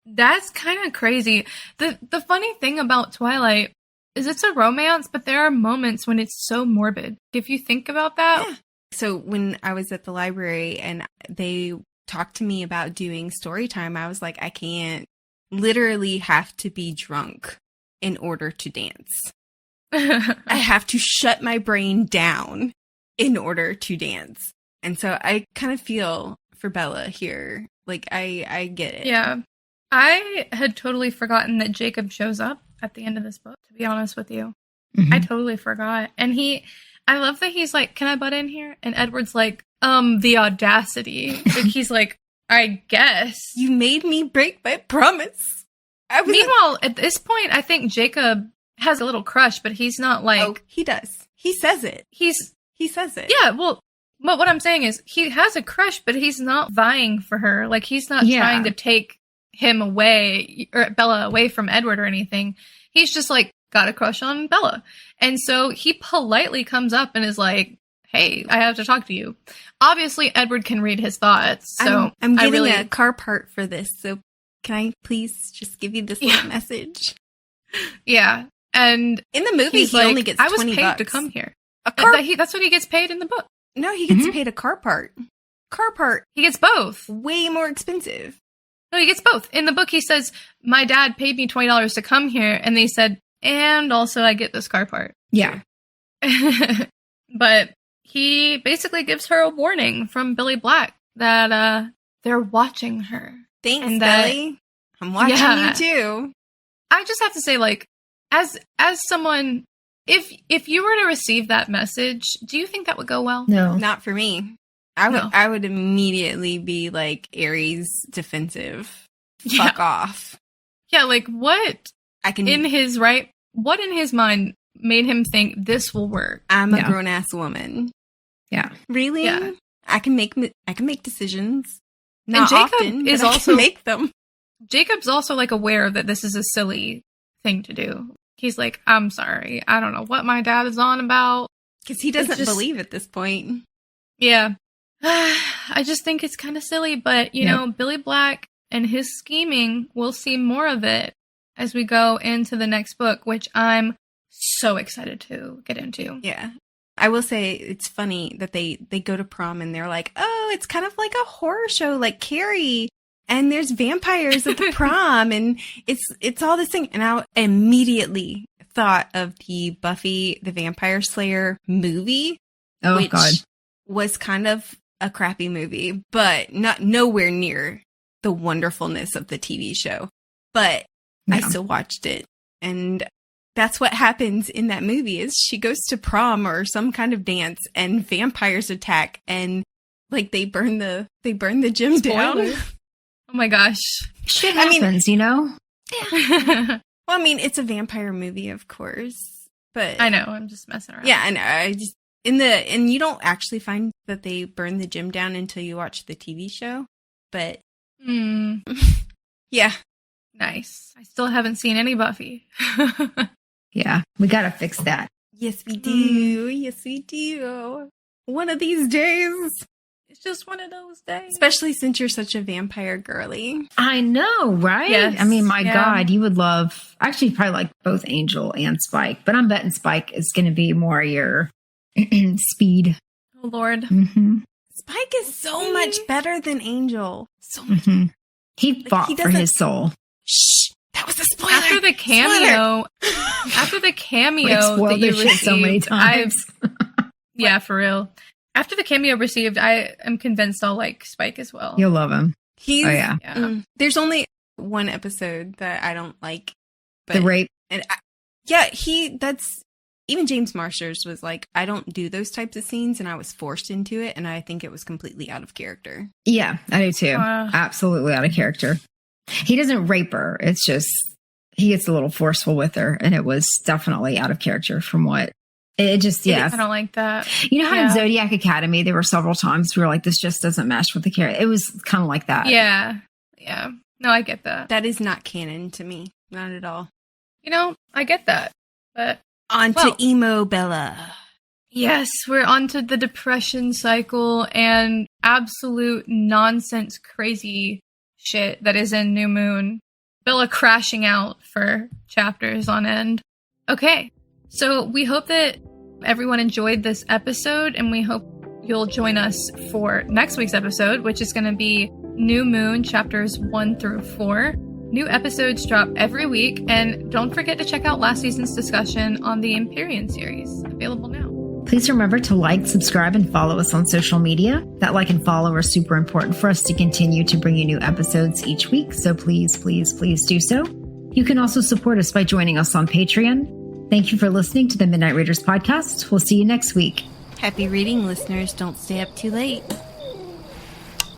That's kind of crazy. The funny thing about Twilight is it's a romance, but there are moments when it's so morbid. If you think about that. Yeah. So when I was at the library and they talked to me about doing story time, I was like, I can't literally have to be drunk in order to dance. I have to shut my brain down in order to dance. And so I kind of feel for Bella here. Like, I get it. Yeah. I had totally forgotten that Jacob shows up at the end of this book, to be honest with you. Mm-hmm. I totally forgot. And I love that he's like, can I butt in here? And Edward's like, the audacity. Like, he's like, I guess. You made me break my promise. Meanwhile, at this point, I think Jacob has a little crush, but he's not like... Oh, he does. He says it. He says it. Yeah, well, but what I'm saying is he has a crush, but he's not vying for her. Like, he's not trying to take him away, or Bella away from Edward or anything. He's just like got a crush on Bella. And so he politely comes up and is like, hey, I have to talk to you. Obviously, Edward can read his thoughts. So I'm getting a car part for this. So can I please just give you this little message? Yeah. And in the movie, he only gets $20. I was paid to come here. That's what he gets paid in the book. No, he gets paid a car part. Car part. He gets both. Way more expensive. No, he gets both. In the book, he says, my dad paid me $20 to come here. And they said, and also I get this car part. Yeah. But he basically gives her a warning from Billy Black that they're watching her. Thanks, Billy. I'm watching you too. I just have to say, like, as someone, if you were to receive that message, do you think that would go well? No. Not for me. I would immediately be like Aries defensive. Fuck off. Yeah, like what in his mind made him think this will work? I'm a grown ass woman. Yeah. Really? Yeah. I can make decisions. Not and Jacob often, is but also I can make them. Jacob's also like aware that this is a silly thing to do. He's like, I'm sorry. I don't know what my dad is on about. Because he doesn't believe at this point. Yeah. I just think it's kind of silly, but, you know, Billy Black and his scheming, we'll see more of it as we go into the next book, which I'm so excited to get into. Yeah. I will say it's funny that they go to prom and they're like, oh, it's kind of like a horror show like Carrie. And there's vampires at the prom and it's all this thing. And I immediately thought of the Buffy the Vampire Slayer movie. Oh, which God. Was kind of a crappy movie, but nowhere near the wonderfulness of the TV show. But I still watched it. And that's what happens in that movie is she goes to prom or some kind of dance and vampires attack and like they burn the gym down. Oh my gosh. Shit happens, you know? Yeah. Well, I mean, it's a vampire movie, of course. But I know, I'm just messing around. Yeah, I know. I just and you don't actually find that they burn the gym down until you watch the TV show. But yeah. Nice. I still haven't seen any Buffy. Yeah, we gotta fix that. Yes, we do. Yes, we do. One of these days. It's just one of those days. Especially since you're such a vampire girly. I know, right? Yes. I mean, my God, you would love... Actually, you probably like both Angel and Spike. But I'm betting Spike is going to be more your speed. Oh, Lord. Mm-hmm. Spike is so much better than Angel. So much better. He fought for his soul. Shh. That was a spoiler. After the cameo that you received, so many times. Yeah, for real. After the cameo received, I am convinced I'll like Spike as well. You'll love him. There's only one episode that I don't like. But, the rape. And even James Marsters was like, I don't do those types of scenes, and I was forced into it, and I think it was completely out of character. Yeah, I do too. Absolutely out of character. He doesn't rape her. It's just, he gets a little forceful with her, and it was definitely out of character from what it just, I don't like that. You know how in Zodiac Academy, there were several times we were like, this just doesn't mesh with the character. It was kind of like that. Yeah. Yeah. No, I get that. That is not canon to me. Not at all. You know, I get that. But on to emo Bella. Yes, we're on to the depression cycle and absolute nonsense crazy shit that is in New Moon. Bella crashing out for chapters on end. Okay, so we hope that everyone enjoyed this episode, and we hope you'll join us for next week's episode, which is going to be New Moon chapters 1 through 4. New episodes drop every week, and don't forget to check out last season's discussion on the Empyrean series, available now. Please remember to like, subscribe, and follow us on social media. That like and follow are super important for us to continue to bring you new episodes each week, so please, please, please do so. You can also support us by joining us on Patreon. Thank you for listening to the Midnight Readers podcast. We'll see you next week. Happy reading, listeners. Don't stay up too late.